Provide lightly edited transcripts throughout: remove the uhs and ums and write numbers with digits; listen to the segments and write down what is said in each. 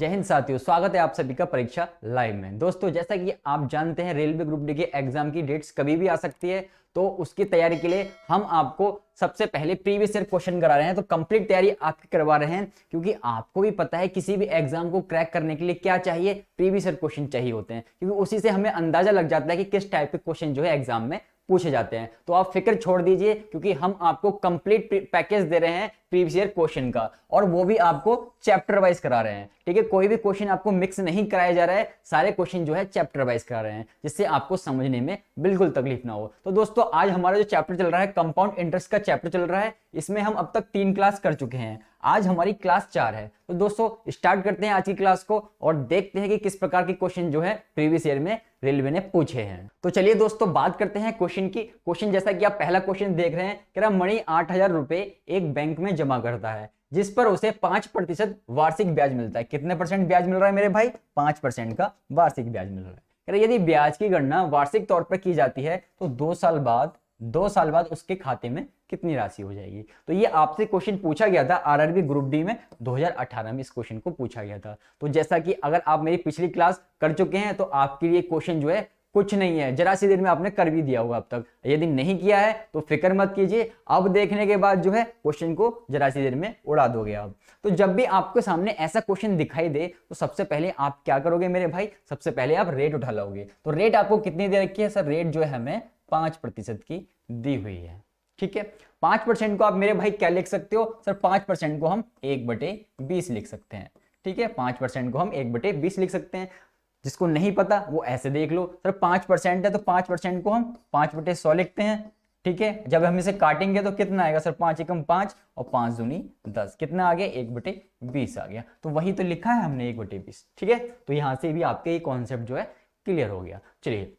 जय हिंद साथियों, स्वागत है आप सभी का परीक्षा लाइव में। दोस्तों, जैसा कि आप जानते हैं रेलवे ग्रुप डी के एग्जाम की डेट्स कभी भी आ सकती है, तो उसकी तैयारी के लिए हम आपको सबसे पहले प्रीवियस ईयर क्वेश्चन करा रहे हैं। तो कंप्लीट तैयारी आपकी करवा रहे हैं, क्योंकि आपको भी पता है किसी भी एग्जाम को क्रैक करने के लिए क्या चाहिए, प्रीवियस ईयर क्वेश्चन चाहिए होते हैं, क्योंकि उसी से हमें अंदाजा लग जाता है कि किस टाइप के क्वेश्चन जो है एग्जाम में पूछे जाते हैं। तो आप फिक्र छोड़ दीजिए, क्योंकि हम आपको कंप्लीट पैकेज दे रहे हैं प्रीवियस ईयर क्वेश्चन का, और वो भी आपको चैप्टर वाइज करा रहे हैं। ठीक है, कोई भी क्वेश्चन आपको मिक्स नहीं कराया जा रहा है, सारे क्वेश्चन जो है चैप्टर वाइज करा रहे हैं, जिससे आपको समझने में बिल्कुल तकलीफ ना हो। तो दोस्तों, आज हमारा जो चैप्टर चल रहा है कंपाउंड इंटरेस्ट का चैप्टर चल रहा है। इसमें हम अब तक 3 क्लास कर चुके हैं, आज हमारी क्लास 4 है। तो दोस्तों, स्टार्ट करते हैं आज की क्लास को और देखते हैं कि किस प्रकार के क्वेश्चन जो है प्रीवियस ईयर में रेलवे ने पूछे हैं। तो चलिए दोस्तों, बात करते हैं क्वेश्चन की। क्वेश्चन जैसा कि आप पहला क्वेश्चन देख रहे हैं, कह रहा मणि 8000 रुपए एक बैंक में जमा करता है, जिस पर उसे 5% वार्षिक ब्याज मिलता है। कितने परसेंट ब्याज मिल रहा है मेरे भाई? 5% का वार्षिक ब्याज मिल रहा है। कह रहा यदि ब्याज की गणना वार्षिक तौर पर की जाती है तो 2 साल बाद उसके खाते में कितनी राशि हो जाएगी। तो ये आपसे क्वेश्चन पूछा गया था आरआरबी ग्रुप डी में 2018 में, इस क्वेश्चन को पूछा गया था। तो जैसा कि अगर आप मेरी पिछली क्लास कर चुके हैं तो आपके लिए क्वेश्चन जो है कुछ नहीं है, जरा सी देर में आपने कर भी दिया होगा अब तक। यदि नहीं किया है तो फिक्र मत कीजिए, अब देखने के बाद जो है क्वेश्चन को जरा सी देर में उड़ा दोगे आप। तो जब भी आपके सामने ऐसा क्वेश्चन दिखाई दे तो सबसे पहले आप क्या करोगे मेरे भाई? सबसे पहले आप रेट उठा लोगे। तो रेट आपको कितनी दे रखी है? सर रेट जो है हमें 5% की दी हुई है। ठीक है, 5% को आप मेरे भाई क्या लिख सकते हो? सर 5% को हम 1/20 लिख सकते हैं। ठीक है, 5% को हम 1/20 लिख सकते हैं। जिसको नहीं पता वो ऐसे देख लो, सर 5% है तो 5% को हम 5/100 लिखते हैं। ठीक है, जब हम इसे काटेंगे तो कितना आएगा? सर 5 एकम 5 और 5 दूनी 10, कितना आ गया? 1/20 आ गया। तो वही तो लिखा है हमने 1/20। ठीक है, तो यहां से भी आपके ये कॉन्सेप्ट जो है क्लियर हो गया। चलिए,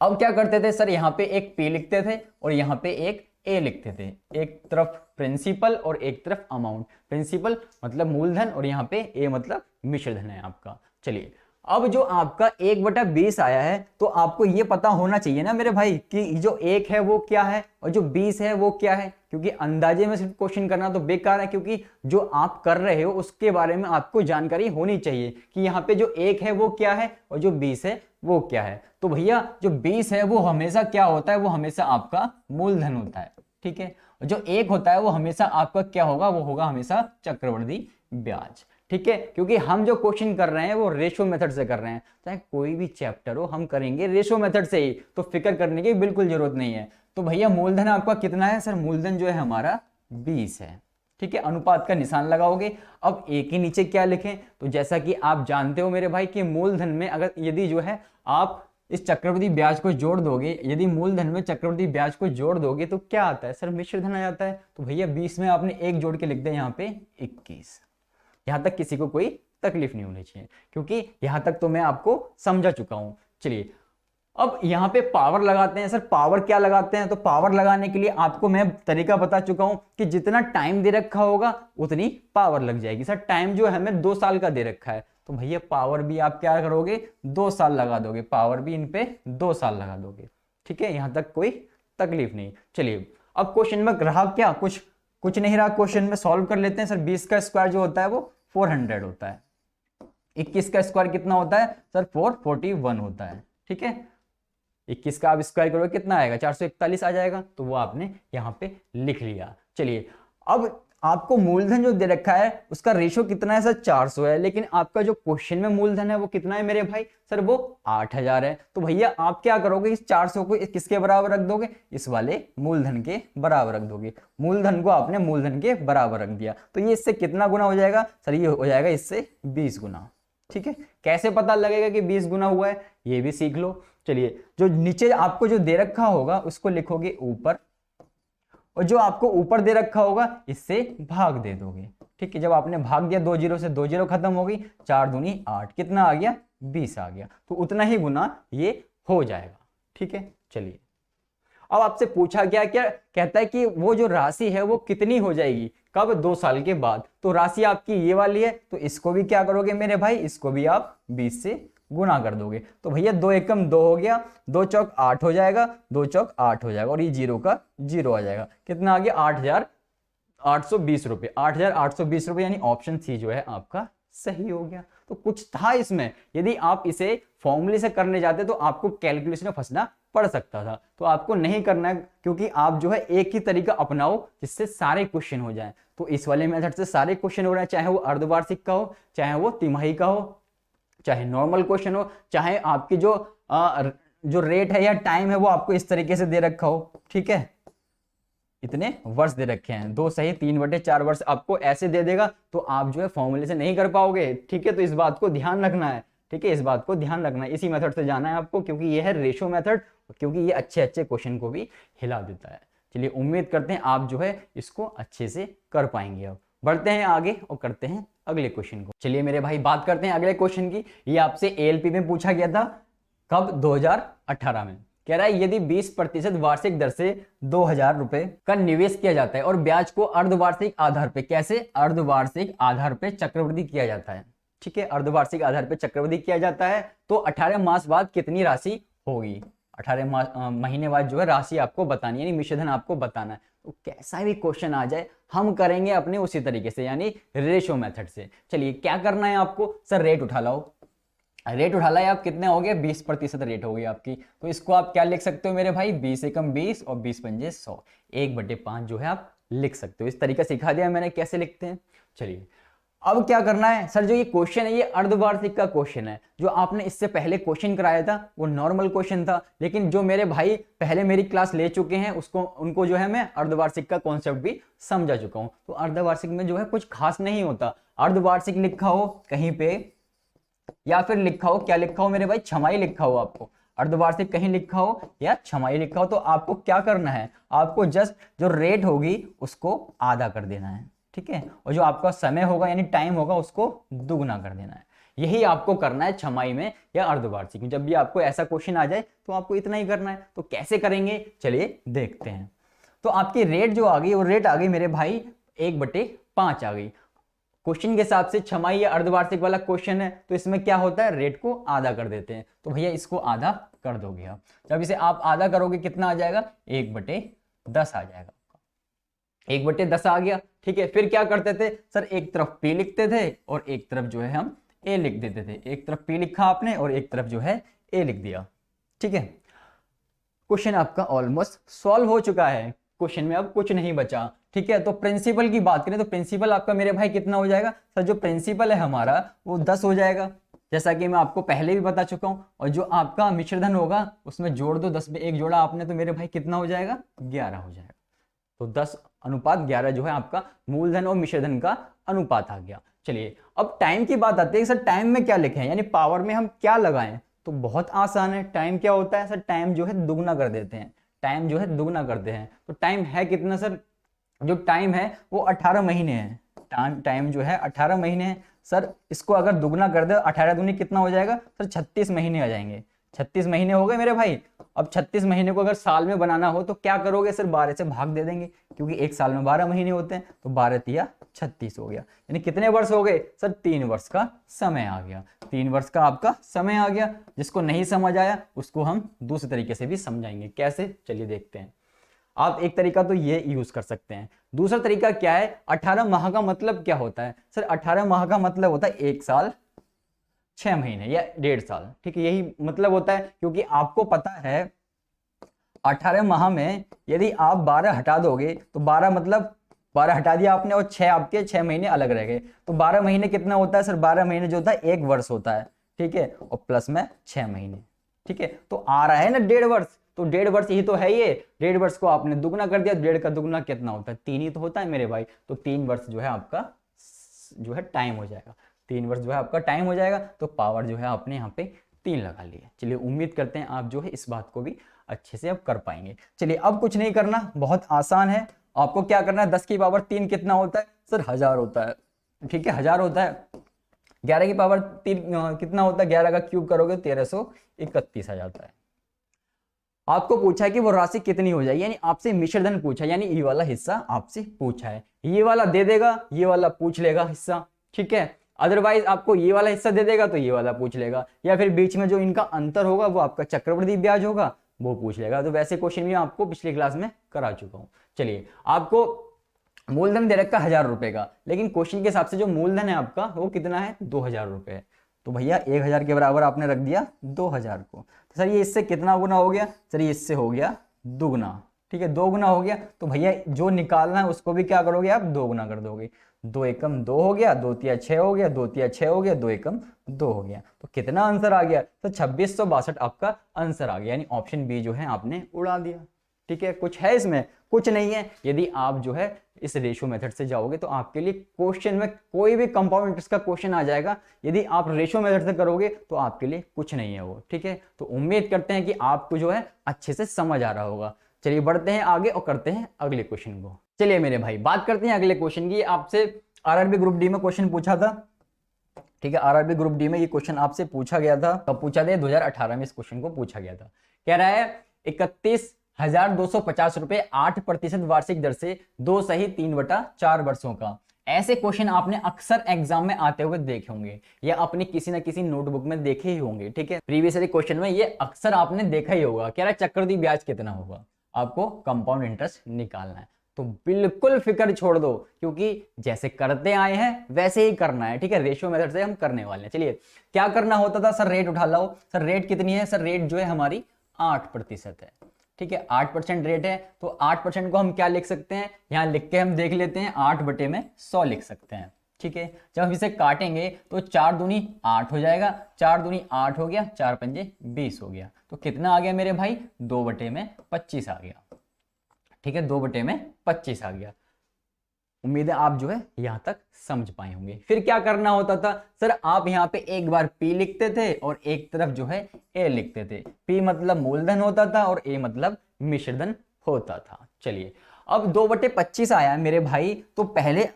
अब क्या करते थे सर? यहाँ पे एक P लिखते थे और यहाँ पे एक A लिखते थे। एक तरफ प्रिंसिपल और एक तरफ अमाउंट। प्रिंसिपल मतलब मूलधन और यहाँ पे A मतलब मिश्रधन है आपका। चलिए, अब जो आपका 1/20 आया है तो आपको ये पता होना चाहिए ना मेरे भाई कि जो 1 है वो क्या है और जो 20 है वो क्या है, क्योंकि अंदाजे में सिर्फ क्वेश्चन करना तो बेकार है, क्योंकि जो आप कर रहे हो उसके बारे में आपको जानकारी होनी चाहिए कि यहाँ पे जो 1 है वो क्या है और जो 20 है वो क्या है। तो भैया जो 20 है वो हमेशा क्या होता है? वो हमेशा आपका मूलधन होता है। ठीक है, जो 1 होता है वो हमेशा आपका क्या होगा? वो होगा हमेशा चक्रवृद्धि ब्याज। ठीक है, क्योंकि हम जो क्वेश्चन कर रहे हैं वो रेशो मेथड से कर रहे हैं, चाहे कोई भी चैप्टर हो हम करेंगे रेशो मेथड से ही, तो फिक्र करने की बिल्कुल जरूरत नहीं है। तो भैया मूलधन आपका कितना है? सर मूलधन जो है हमारा 20 है। ठीक है, अनुपात का निशान लगाओगे। अब एक ही नीचे क्या लिखें? तो जैसा कि आप जानते हो मेरे भाई कि मूलधन में अगर यदि जो है आप इस चक्रवृद्धि ब्याज को जोड़ दोगे, यदि मूलधन में चक्रवृद्धि ब्याज को जोड़ दोगे तो क्या आता है? सर मिश्रधन आ जाता है। तो भैया 20 में आपने 1 जोड़ के लिख दिया, यहाँ पे 21। यहां तक किसी को कोई तकलीफ नहीं होनी चाहिए, क्योंकि यहां तक तो मैं आपको समझा चुका हूं। चलिए, अब यहां पे पावर लगाते हैं। सर पावर क्या लगाते हैं? तो पावर लगाने के लिए आपको मैं तरीका बता चुका हूं कि जितना टाइम दे रखा होगा उतनी पावर लग जाएगी। सर टाइम जो है हमें 2 साल का दे रखा है, तो भैया पावर भी आप क्या करोगे? 2 साल लगा दोगे। पावर भी इन पे 2 साल लगा दोगे। ठीक है, यहां तक कोई तकलीफ नहीं। चलिए, अब क्वेश्चन में रहा क्या? कुछ नहीं रहा। क्वेश्चन में सॉल्व कर लेते हैं। सर 20 का स्क्वायर जो होता है वो 400 होता है। 21 का स्क्वायर कितना होता है? सर 441 होता है। ठीक है, 21 का आप स्क्वायर करोगे कितना आएगा? 441 आ जाएगा। तो वो आपने यहाँ पे लिख लिया। चलिए, अब आपको मूलधन जो दे रखा है उसका रेशो कितना है? सर 400 है, लेकिन आपका जो क्वेश्चन में मूलधन है वो कितना है मेरे भाई? सर वो 8000 है। तो भैया आप क्या करोगे? इस 400 को किसके बराबर रख दोगे? इस वाले मूलधन के बराबर रख दोगे। मूलधन को आपने मूलधन के बराबर रख दिया, तो ये इससे कितना गुना हो जाएगा? सर ये हो जाएगा इससे 20 गुना। ठीक है, कैसे पता लगेगा कि 20 गुना हुआ है? ये भी सीख लो। चलिए, जो नीचे आपको जो दे रखा होगा उसको लिखोगे ऊपर, और जो आपको ऊपर दे रखा होगा इससे भाग दे दोगे। ठीक है, जब आपने भाग दिया 2 जीरो से, 2 जीरो खत्म हो गई, 4 दूनी 8, कितना आ गया? 20 आ गया। तो उतना ही गुना ये हो जाएगा। ठीक है, चलिए, अब आपसे पूछा गया क्या कहता है कि वो जो राशि है वो कितनी हो जाएगी? कब? 2 साल के बाद। तो राशि आपकी ये वाली है, तो इसको भी क्या करोगे मेरे भाई? इसको भी आप 20 से गुना कर दोगे। तो भैया 2 एकम 2 हो गया, 2 चौक 8 हो जाएगा, 2 चौक 8 हो जाएगा, और ये 0 का 0 आ जाएगा। कितना आ गया? 8820 रुपये। 8820 रुपये, यानी ऑप्शन सी जो है आपका सही हो गया। तो कुछ था इसमें। यदि आप इसे फॉर्मूले से करने जाते तो आपको कैलकुलेशन में फंसना पड़ सकता था, तो आपको नहीं करना है, क्योंकि आप जो है एक ही तरीका अपनाओ जिससे सारे क्वेश्चन हो जाएं। तो इस वाले मेथड से सारे क्वेश्चन हो रहे हैं, चाहे वो अर्धवार्षिक का हो, चाहे वो तिमाही का हो, चाहे नॉर्मल क्वेश्चन हो, चाहे आपकी जो रेट है या टाइम है वो आपको इस तरीके से दे रखा हो। ठीक है, इतने वर्ष दे रखे हैं, 2 सही 3/4 वर्ष आपको ऐसे दे देगा, तो आप जो है फॉर्मूले से नहीं कर पाओगे। ठीक है, तो इस बात को ध्यान रखना है। ठीक है, इस बात को ध्यान रखना है, इसी मेथड से जाना है आपको, क्योंकि ये है रेशो मेथड, क्योंकि ये अच्छे अच्छे क्वेश्चन को भी हिला देता है। चलिए, उम्मीद करते हैं आप जो है इसको अच्छे से कर पाएंगे। अब बढ़ते हैं आगे और करते हैं अगले क्वेश्चन को। चलिए मेरे भाई, बात करते हैं अगले क्वेश्चन की। ये आपसे एएलपी में पूछा गया था, कब? 2018 में। कह रहा है यदि 20% वार्षिक दर से 2000 रुपए का निवेश किया जाता है और ब्याज को अर्धवार्षिक आधार पे, कैसे? अर्धवार्षिक आधार पे चक्रवृद्धि किया जाता है। ठीक है, अर्धवार्षिक आधार पे चक्रवृद्धि किया जाता है, तो 18 मास बाद कितनी राशि होगी? 18 महीने बाद जो है राशि आपको बतानी है, यानी मिश्रधन आपको बताना है। तो कैसा भी क्वेश्चन आ जाए हम करेंगे अपने उसी तरीके से, यानी रेशो मेथड से। चलिए, क्या करना है आपको? सर रेट उठा लाओ। रेट उठा लाए आप, कितने हो गए? 20% रेट हो गई आपकी। तो इसको आप क्या लिख सकते हो मेरे भाई? 20 एकम 20 और 20 पंजे 100, 1/5 जो है आप लिख सकते हो। इस तरीके सिखा दिया मैंने कैसे लिखते हैं। चलिए, अब क्या करना है? सर जो ये क्वेश्चन है ये अर्धवार्षिक का क्वेश्चन है। जो आपने इससे पहले क्वेश्चन कराया था वो नॉर्मल क्वेश्चन था, लेकिन जो मेरे भाई पहले मेरी क्लास ले चुके हैं उनको जो है मैं अर्धवार्षिक का कॉन्सेप्ट भी समझा चुका हूं। तो अर्धवार्षिक में जो है कुछ खास नहीं होता। अर्धवार्षिक लिखा हो कहीं पे, या फिर लिखा हो, क्या लिखा हो मेरे भाई? छमाही लिखा हो आपको। अर्धवार्षिक कहीं लिखा हो या छमाही लिखा हो, तो आपको क्या करना है? आपको जस्ट जो रेट होगी उसको आधा कर देना है। ठीक है, और जो आपका समय होगा यानी टाइम होगा उसको दुगना कर देना है। यही आपको करना है छमाही में या अर्धवार्षिक में। जब भी आपको ऐसा क्वेश्चन आ जाए तो आपको इतना ही करना है। तो कैसे करेंगे चलिए देखते हैं। तो आपकी रेट जो आ गई वो रेट आ गई मेरे भाई 1/5 आ गई। क्वेश्चन के हिसाब से छमाही या अर्धवार्षिक वाला क्वेश्चन है, तो इसमें क्या होता है? रेट को आधा कर देते हैं। तो भैया इसको आधा कर दोगे आप। जब इसे आप आधा करोगे कितना आ जाएगा? 1/10 आ जाएगा। 1/10 आ गया। ठीक है, फिर क्या करते थे? सर एक तरफ P लिखते थे और एक तरफ जो है हम A लिख देते थे। एक तरफ P लिखा आपने और एक तरफ जो है A लिख दिया। ठीक है, क्वेश्चन आपका ऑलमोस्ट सॉल्व हो चुका है। क्वेश्चन में अब कुछ नहीं बचा। ठीक है, तो प्रिंसिपल की बात करें तो प्रिंसिपल आपका मेरे भाई कितना हो जाएगा? सर जो प्रिंसिपल है हमारा वो 10 हो जाएगा, जैसा कि मैं आपको पहले भी बता चुका हूं। और जो आपका मिश्रधन होगा उसमें जोड़ दो, 10 में 1 जोड़ा आपने तो मेरे भाई कितना हो जाएगा? 11 हो जाएगा। तो 10:11 जो है आपका मूलधन और मिश्रधन का अनुपात आ गया। चलिए, अब टाइम की बात आती है। सर टाइम में क्या लिखें, यानी पावर में हम क्या लगाएं? तो बहुत आसान है। टाइम क्या होता है? सर टाइम जो है दुगना कर देते हैं। टाइम जो है दुगना करते हैं। तो टाइम है कितना सर? जो टाइम है वो 18 महीने है। टाइम जो है 18 महीने है। सर इसको अगर दुगना कर दे, 18 दूनी कितना हो जाएगा? सर 36 महीने आ जाएंगे। 36 महीने हो गए मेरे भाई। अब 36 महीने को अगर साल में बनाना हो तो क्या करोगे? सर 12 से भाग दे देंगे, क्योंकि एक साल में 12 महीने होते हैं। तो 12 तिया 36 हो गया। यानी कितने वर्ष हो गए? सर 3 वर्ष का समय आ गया। 3 वर्ष का आपका समय आ गया। जिसको नहीं समझ आया उसको हम दूसरे तरीके से भी समझाएंगे। कैसे? चलिए देखते हैं। आप एक तरीका तो ये यूज कर सकते हैं। दूसरा तरीका क्या है? 18 माह का मतलब क्या होता है? सर 18 माह का मतलब होता है 1 साल 6 महीने या 1.5 साल। ठीक है, यही मतलब होता है। क्योंकि आपको पता है 18 माह में यदि आप 12 हटा दोगे तो 12 मतलब 12 हटा दिया आपने और 6 आपके 6 महीने अलग रह गए। तो 12 महीने कितना होता है? सर 12 महीने जो होता है 1 वर्ष होता है। ठीक है, और प्लस में 6 महीने। ठीक है, तो आ रहा है ना 1.5 वर्ष। तो 1.5 वर्ष ही तो है ये। 1.5 वर्ष को आपने दुगना कर दिया। 1.5 का दुगना कितना होता है? 3 ही तो होता है मेरे भाई। तो 3 वर्ष जो है आपका जो है टाइम हो जाएगा। 3 वर्ष जो है आपका टाइम हो जाएगा। तो पावर जो है आपने यहाँ पे 3 लगा ली है। चलिए, उम्मीद करते हैं आप जो है इस बात को भी अच्छे से अब कर पाएंगे। चलिए, अब कुछ नहीं करना, बहुत आसान है। आपको क्या करना है? 10 की पावर 3 कितना होता है? सर 1000 होता है। ठीक है, 1000 होता है। 11 की पावर 3 कितना होता है? 11 का क्यूब करोगे 1331 आ जाता है। आपको पूछा है कि वो राशि कितनी हो जाएगी, यानी आपसे मिश्रधन पूछा है, यानी ये वाला हिस्सा आपसे पूछा है। ये वाला दे देगा, ये वाला पूछ लेगा हिस्सा। ठीक है, अदरवाइज आपको ये वाला हिस्सा दे देगा तो ये वाला पूछ लेगा, या फिर बीच में जो इनका अंतर होगा वो आपका चक्रवृद्धि ब्याज होगा वो पूछ लेगा। तो वैसे क्वेश्चन भी आपको पिछली क्लास में करा चुका हूं। चलिए, आपको मूलधन दे रखा 1000 रुपए का, लेकिन क्वेश्चन के हिसाब से जो मूलधन है आपका वो कितना है? 2000 रुपए है। तो भैया 1000 के बराबर आपने रख दिया 2000 को। तो सर ये इससे कितना गुना हो गया? सर ये इससे हो गया दुगुना, ठीक है, 2 गुना हो गया। तो भैया जो निकालना है उसको भी क्या करोगे आप? 2 गुना कर दोगे। 2 एकम 2 हो गया, 2 तिया 6 हो गया, 2 तिया 6 हो गया, 2 एकम 2 हो गया। तो कितना आंसर आ गया? तो 2662 आपका आंसर आ गया, यानी ऑप्शन बी जो है आपने उड़ा दिया। ठीक है, कुछ है इसमें? कुछ नहीं है। यदि आप जो है इस रेशो मेथड से जाओगे तो आपके लिए क्वेश्चन में कोई भी कंपाउंड इंटरेस्ट का क्वेश्चन आ जाएगा, यदि आप रेशो मेथड से करोगे तो आपके लिए कुछ नहीं है वो। ठीक है, तो उम्मीद करते हैं कि आपको जो है अच्छे से समझ आ रहा होगा। चलिए बढ़ते हैं आगे और करते हैं अगले क्वेश्चन को। चलिए मेरे भाई बात करते हैं अगले क्वेश्चन की। आपसे आरआरबी ग्रुप डी में क्वेश्चन पूछा था, ठीक है, आरआरबी ग्रुप डी में ये क्वेश्चन आपसे पूछा गया था। कब पूछा था? 2018 में इस क्वेश्चन को पूछा गया था। कह रहा है 31,250 रुपए 8% वार्षिक दर से 2 सही 3/4 वर्षों का। ऐसे क्वेश्चन आपने अक्सर एग्जाम में आते हुए देखे होंगे या अपनी किसी ना किसी नोटबुक में देखे ही होंगे। ठीक है, प्रीवियस क्वेश्चन में ये अक्सर आपने देखा ही होगा। कह रहा है चक्रवृद्धि ब्याज कितना होगा, आपको कंपाउंड इंटरेस्ट निकालना है। तो बिल्कुल फिक्र छोड़ दो, क्योंकि जैसे करते आए हैं वैसे ही करना है। ठीक है, रेशियो मेथड से हम करने वाले हैं। चलिए क्या करना होता था? सर रेट उठा लाओ। सर रेट कितनी है? सर रेट जो है हमारी 8% है। ठीक है, 8% रेट है, तो 8% को हम क्या लिख सकते हैं? यहां लिख के हम देख लेते हैं, 8/100 लिख सकते हैं। ठीक है, जब हम इसे काटेंगे तो 4 दूनी 8 हो जाएगा, 4 दूनी 8 हो गया, 4 पंजे 20 हो गया। तो कितना आ गया मेरे भाई? 2/25 आ गया। ठीक है, 2/25 आ गया। उम्मीद है आप जो है यहां तक समझ पाए होंगे। फिर क्या करना होता था? सर आप यहां पे एक बार P लिखते थे और एक तरफ जो है A लिखते थे। P मतलब मूलधन होता था और A मतलब मिश्रधन होता था। चलिए अब 2/25 आया है मेरे भाई, तो पहले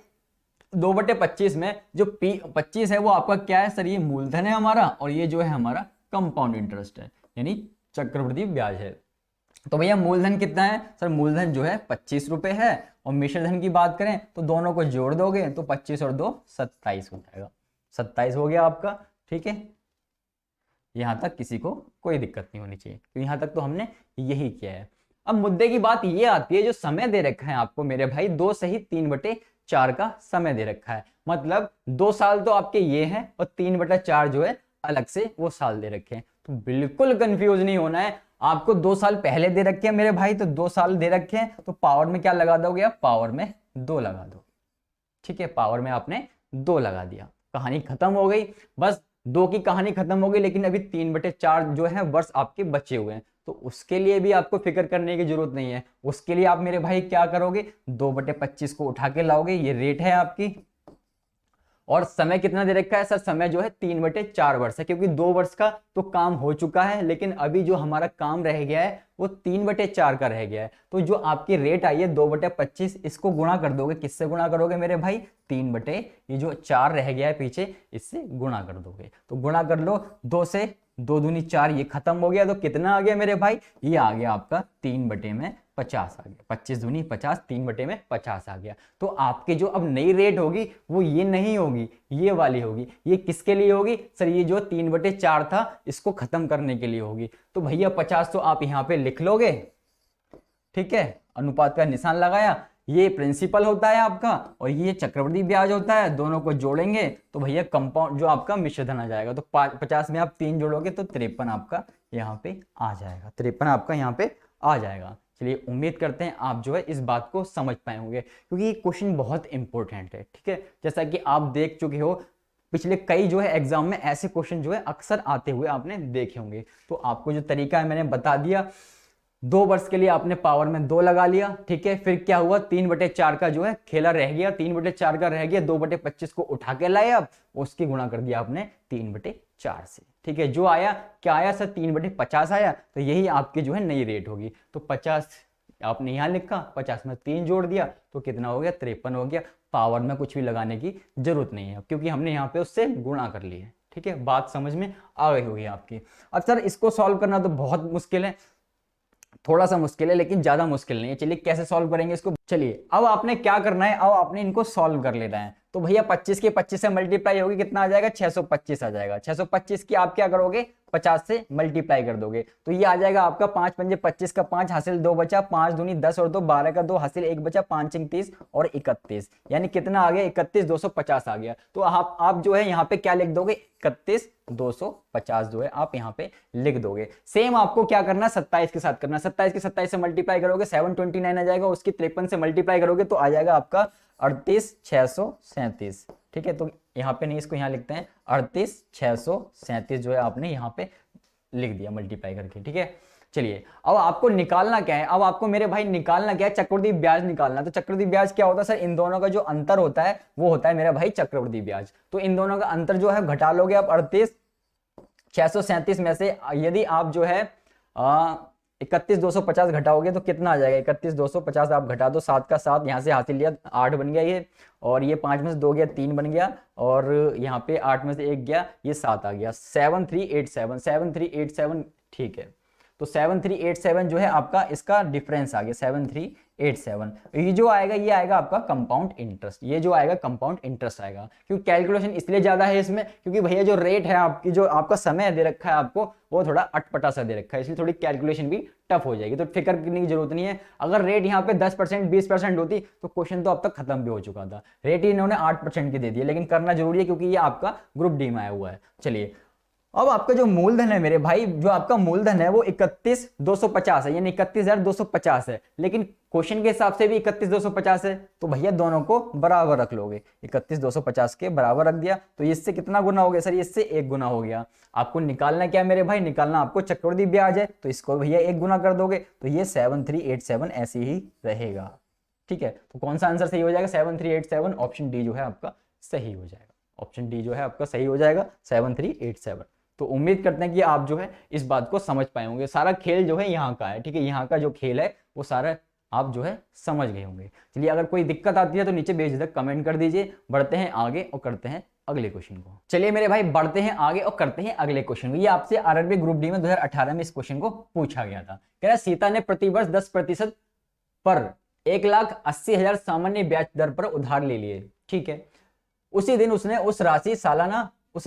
2/25 में जो P25 है वो आपका क्या है? सर ये मूलधन है हमारा और ये जो है हमारा कंपाउंड इंटरेस्ट है, यानी चक्रवृद्धि ब्याज है। तो भैया मूलधन कितना है? सर मूलधन जो है 25 रुपए है, और मिश्रधन की बात करें तो दोनों को जोड़ दोगे तो 25 और 2 27 हो जाएगा। 27 हो गया आपका। ठीक है, यहां तक किसी को कोई दिक्कत नहीं होनी चाहिए, तो यहां तक तो हमने यही किया है। अब मुद्दे की बात ये आती है, जो समय दे रखा है आपको मेरे भाई 2 सही 3/4 का समय दे रखा है। मतलब 2 साल तो आपके ये हैं और 3/4 जो है अलग से वो साल दे रखे हैं। तो बिल्कुल कंफ्यूज नहीं होना है। आपको 2 साल पहले दे रखे हैं मेरे भाई, तो 2 साल दे रखे हैं, तो पावर में क्या लगा दोगे आप? पावर में 2 लगा दो। ठीक है, पावर में आपने 2 लगा दिया, कहानी खत्म हो गई। बस 2 की कहानी खत्म हो गई, लेकिन अभी 3/4 जो है वर्ष आपके बचे हुए हैं, तो उसके लिए भी आपको फिक्र करने की जरूरत नहीं है। उसके लिए आप मेरे भाई क्या करोगे? 2/25 को उठा के लाओगे, ये रेट है आपकी। और समय कितना दे रखा है? सर समय जो है 3/4 वर्ष है, क्योंकि 2 वर्ष का तो काम हो चुका है, लेकिन अभी जो हमारा काम रह गया है वो 3/4 का रह गया है। तो जो आपकी रेट आई है 2/25, इसको गुणा कर दोगे। किससे गुणा करोगे मेरे भाई? 3/ये जो 4 रह गया है पीछे, इससे गुणा कर दोगे। तो गुणा कर लो 2 से, 2 दूनी 4, ये खत्म हो गया। तो कितना आ गया मेरे भाई? ये आ गया आपका 3/50 आ गया। 25 दूनी 50, 3/50 आ गया। तो आपकी जो अब नई रेट होगी वो ये नहीं होगी, ये वाली होगी। ये किसके लिए होगी? सर ये जो 3/4 था इसको खत्म करने के लिए होगी। तो भैया 50 तो आप यहाँ पे लिख लोगे। ठीक है, अनुपात का निशान लगाया। ये प्रिंसिपल होता है आपका और ये चक्रवृद्धि ब्याज होता है, दोनों को जोड़ेंगे तो भैया कंपाउंड जो आपका मिश्रधन आ जाएगा। तो 50 में आप 3 जोड़ोगे तो 53 आपका यहाँ पे आ जाएगा। 53 आपका यहाँ पे आ जाएगा। चलिए उम्मीद करते हैं आप जो है इस बात को समझ पाए होंगे, क्योंकि ये क्वेश्चन बहुत इंपॉर्टेंट है। ठीक है, जैसा कि आप देख चुके हो पिछले कई जो है एग्जाम में ऐसे क्वेश्चन जो है अक्सर आते हुए आपने देखे होंगे। तो आपको जो तरीका है मैंने बता दिया। 2 वर्ष के लिए आपने पावर में 2 लगा लिया। ठीक है, फिर क्या हुआ? 3/4 का जो है खेला रह गया, 3/4 का रह गया, 2/25 को उठा के लाए, अब उसकी गुणा कर दिया आपने 3/4 से। ठीक है, जो आया क्या आया? सर 3/50 आया। तो यही आपकी जो है नई रेट होगी। तो 50 आपने यहां लिखा, 50 में 3 जोड़ दिया तो कितना हो गया? 53 हो गया। पावर में कुछ भी लगाने की जरूरत नहीं है, क्योंकि हमने यहाँ पे उससे गुणा कर लिया है। ठीक है, बात समझ में आ गई होगी आपकी। अब सर इसको सॉल्व करना तो बहुत मुश्किल है, थोड़ा सा मुश्किल है, लेकिन ज्यादा मुश्किल नहीं है। चलिए कैसे सॉल्व करेंगे इसको? चलिए अब आपने क्या करना है, अब आपने इनको सॉल्व कर लेना है। तो भैया 25 के 25 से मल्टीप्लाई होगी, कितना आ जाएगा 625 आ जाएगा। 625 की आप क्या करोगे 50 से मल्टीप्लाई कर दोगे तो ये आ जाएगा आपका 5 पंजे 25 का 5 हासिल 2 बचा, 5 दूनी 10 और 2 12 का 2 हासिल 1 बचा, 5 30 और 31, यानी कितना आ गया 31,250 आ गया। तो आप जो है यहाँ पे क्या लिख दोगे 31,250 जो है आप यहाँ पे लिख दोगे। सेम आपको क्या करना है 27 के साथ करना है। 27 के 27 से मल्टीप्लाई करोगे 729 आ जाएगा, उसकी 53 से मल्टीप्लाई करोगे तो आ जाएगा आपका 38,637। ठीक है, तो यहाँ पे नहीं, इसको यहाँ लिखते हैं 38,637 जो है आपने यहाँ पे लिख दिया मल्टीप्लाई करके। ठीक है, चलिए अब आपको निकालना क्या है, अब आपको मेरे भाई निकालना क्या है, चक्रवृद्धि ब्याज निकालना। तो चक्रवृद्धि ब्याज क्या होता है सर, इन दोनों का जो अंतर होता है वो होता है मेरा भाई चक्रवृद्धि ब्याज। तो इन दोनों का अंतर जो है घटा लोगे आप 38,637 में से यदि आप जो है 31,250 घटाओगे तो कितना आ जाएगा 31,250 आप घटा दो, 7 का 7 यहाँ से हासिल लिया 8 बन गया ये, और ये 5 में से 2 गया 3 बन गया, और यहाँ पे 8 में से 1 गया ये 7 आ गया 7387। ठीक है, तो 7387 जो है आपका इसका डिफरेंस आ गया 7387। ये जो आएगा ये आएगा आपका कंपाउंड इंटरेस्ट, ये जो आएगा कंपाउंड इंटरेस्ट आएगा। क्योंकि कैलकुलेशन इसलिए ज्यादा है इसमें क्योंकि भैया जो रेट है आपकी, जो आपका समय दे रखा है आपको वो थोड़ा अटपटा सा दे रखा है, इसलिए थोड़ी कैलकुलेशन भी टफ हो जाएगी। तो फिक्र करने की जरूरत नहीं है। अगर रेट यहाँ पे 10% 20% होती तो क्वेश्चन तो अब तक खत्म भी हो चुका था। रेट इन्होंने 8% की दे दी, लेकिन करना जरूरी है क्योंकि ये आपका ग्रुप डी में आया हुआ है। चलिए अब आपका जो मूलधन है मेरे भाई, जो आपका मूलधन है वो 31,250 है, यानी 31,250 है, लेकिन क्वेश्चन के हिसाब से भी 31,250 है, तो भैया दोनों को बराबर रख लोगे। 31,250 के बराबर रख दिया तो इससे कितना गुना हो गया सर, इससे 1 गुना हो गया। आपको निकालना क्या मेरे भाई, निकालना आपको चक्रवृद्धि ब्याज है, तो इसको भैया 1 गुना कर दोगे तो ये 7387 ऐसे ही रहेगा। ठीक है, तो कौन सा आंसर सही हो जाएगा 7387, ऑप्शन डी जो है आपका सही हो जाएगा। ऑप्शन डी जो है आपका सही हो जाएगा 7387। तो उम्मीद करते हैं कि आप जो है इस बात को समझ पाए होंगे। सारा खेल जो है यहाँ का है, ठीक है, यहाँ का जो खेल है वो सारा आप जो है समझ गए होंगे। चलिए अगर कोई दिक्कत आती है तो नीचे बेझिझक कमेंट कर दीजिए। बढ़ते हैं आगे और करते हैं अगले क्वेश्चन को। चलिए मेरे भाई बढ़ते हैं आगे और करते हैं अगले क्वेश्चन को। ये आपसे आरआरबी ग्रुप डी में 2018 में इस क्वेश्चन को पूछा गया था। कह रहा सीता ने प्रतिवर्ष 10% पर 1,80,000 सामान्य ब्याज दर पर उधार ले लिए। ठीक है, उसी दिन उसने उस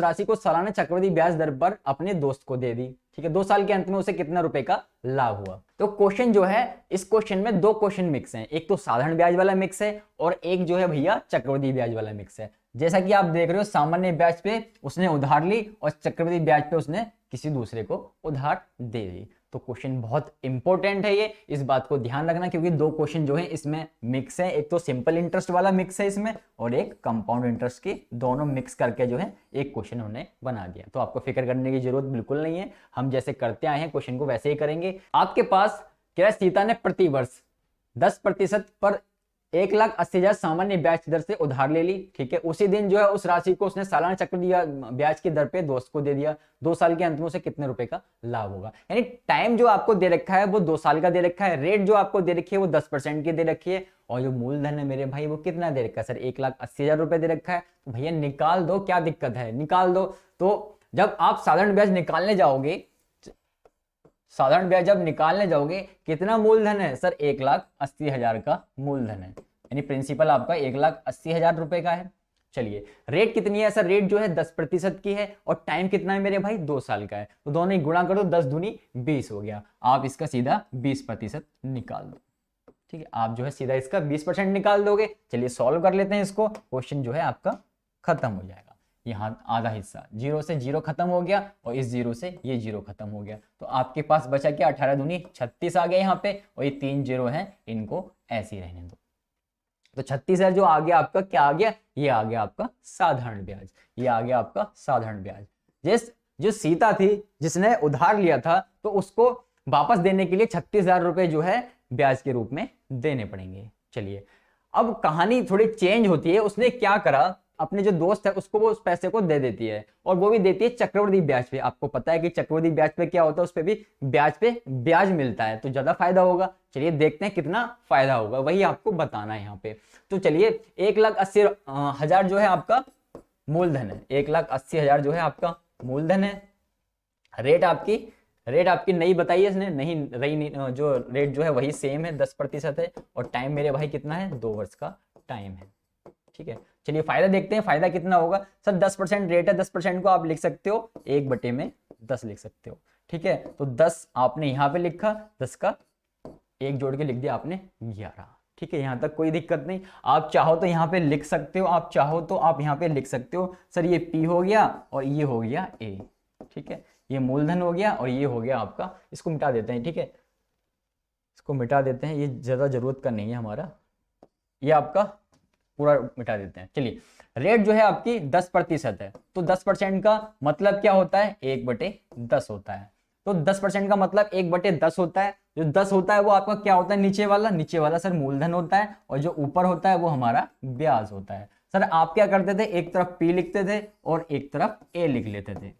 राशि को सालाना चक्रवृद्धि ब्याज दर पर अपने दोस्त को दे दी। ठीक है, 2 साल के अंत में उसे कितना रुपए का लाभ हुआ। तो क्वेश्चन जो है, इस क्वेश्चन में 2 क्वेश्चन मिक्स हैं, एक तो साधारण ब्याज वाला मिक्स है और एक जो है भैया चक्रवृद्धि ब्याज वाला मिक्स है। जैसा कि आप देख रहे हो सामान्य ब्याज पे उसने उधार ली और चक्रवृद्धि ब्याज पे उसने किसी दूसरे को उधार दे दी। तो क्वेश्चन बहुत इंपॉर्टेंट है ये, इस बात को ध्यान रखना क्योंकि 2 क्वेश्चन जो है इसमें मिक्स है। एक तो सिंपल इंटरेस्ट वाला मिक्स है इसमें और एक कंपाउंड इंटरेस्ट की, दोनों मिक्स करके जो है एक क्वेश्चन हमने बना दिया। तो आपको फिक्र करने की जरूरत बिल्कुल नहीं है, हम जैसे करते आए हैं क्वेश्चन को वैसे ही करेंगे। आपके पास क्या है, सीता ने प्रतिवर्ष 10% पर 1,80,000 सामान्य ब्याज दर से उधार ले ली। ठीक है, उसी दिन जो है उस राशि को उसने सालाना चक्रवृद्धि ब्याज की दर पे दोस्त को दे दिया। 2 साल के अंत में उसे कितने रुपए का लाभ होगा। यानी टाइम जो आपको दे रखा है वो 2 साल का दे रखा है, रेट जो आपको दे रखी है वो 10% की दे रखी है, और जो मूलधन है मेरे भाई वो कितना दे रखा है सर 1,80,000 रुपए दे रखा है। तो भैया निकाल दो, क्या दिक्कत है, निकाल दो। तो जब आप साधारण ब्याज निकालने जाओगे, साधारण ब्याज जब निकालने जाओगे कितना मूलधन है सर 1,80,000 का मूलधन है, यानी प्रिंसिपल आपका 1,80,000 रुपए का है। चलिए रेट कितनी है सर, रेट जो है 10% की है और टाइम कितना है मेरे भाई 2 साल का है। तो दोनों ही गुणा करो, 10 दूनी 20 हो गया। आप इसका सीधा 20% निकाल दो। ठीक है, आप जो है सीधा इसका 20% निकाल दोगे। चलिए सॉल्व कर लेते हैं इसको, क्वेश्चन जो है आपका खत्म हो जाएगा। यहाँ आधा हिस्सा 0 से 0 खत्म हो गया और इस 0 से ये 0 खत्म हो गया। तो आपके पास बचा क्या, 18 दूनी 36 आ गया यहाँ पे, और ये 3 0 हैं, इनको ऐसे ही रहने दो। तो 36,000 जो आ गया आपका, क्या आ गया, ये आ गया आपका साधारण ब्याज, ये आ गया आपका साधारण ब्याज। जो सीता थी जिसने उधार लिया था तो उसको वापस देने के लिए 36,000 रुपए जो है ब्याज के रूप में देने पड़ेंगे। चलिए अब कहानी थोड़ी चेंज होती है। उसने क्या करा, अपने जो दोस्त है उसको वो उस पैसे को दे देती है, और वो भी देती है चक्रवृद्धि ब्याज पे। आपको पता है कि चक्रवृद्धि ब्याज पे क्या होता है, उस पे भी ब्याज मिलता है, तो ज्यादा फायदा होगा। चलिए देखते हैं कितना फायदा होगा, वही आपको बताना है यहाँ पे। तो चलिए 1,80,000 जो है आपका मूलधन है, 1,80,000 जो है आपका मूलधन है। रेट आपकी रेट आपकी नई बताई है इसने, नहीं रही, जो रेट जो है वही सेम है, 10% है, और टाइम मेरे भाई कितना है, 2 वर्ष का टाइम है। ठीक है, चलिए फायदा देखते हैं, फायदा कितना होगा सर। 10% रेट है, 10% को आप लिख सकते हो 1/10 लिख सकते हो। ठीक है, तो 10 आपने यहाँ पे लिखा, 10 का 1 जोड़ के लिख दिया आपने 11। ठीक है, यहाँ तक कोई दिक्कत नहीं। आप चाहो तो यहाँ पे लिख सकते हो, आप चाहो तो आप यहाँ पे लिख सकते हो सर ये P हो गया और ये हो गया A। ठीक है, ये मूलधन हो गया और ये हो गया आपका, इसको मिटा देते हैं। ठीक है, इसको मिटा देते हैं, ये ज़्यादा जरूरत का नहीं है हमारा, ये आपका पूरा मिटा देते हैं। चलिए, रेट जो है आपकी 10% है, तो 10% का मतलब क्या होता है, 1/10 होता है। तो 10% का मतलब 1/10 होता है। जो 10 होता है वो आपका क्या होता है, नीचे वाला सर मूलधन होता है, और जो ऊपर होता है वो हमारा ब्याज होता है। सर आप क्या करते थे, एक तरफ P लिखते थे और एक तरफ A लिख लेते थे,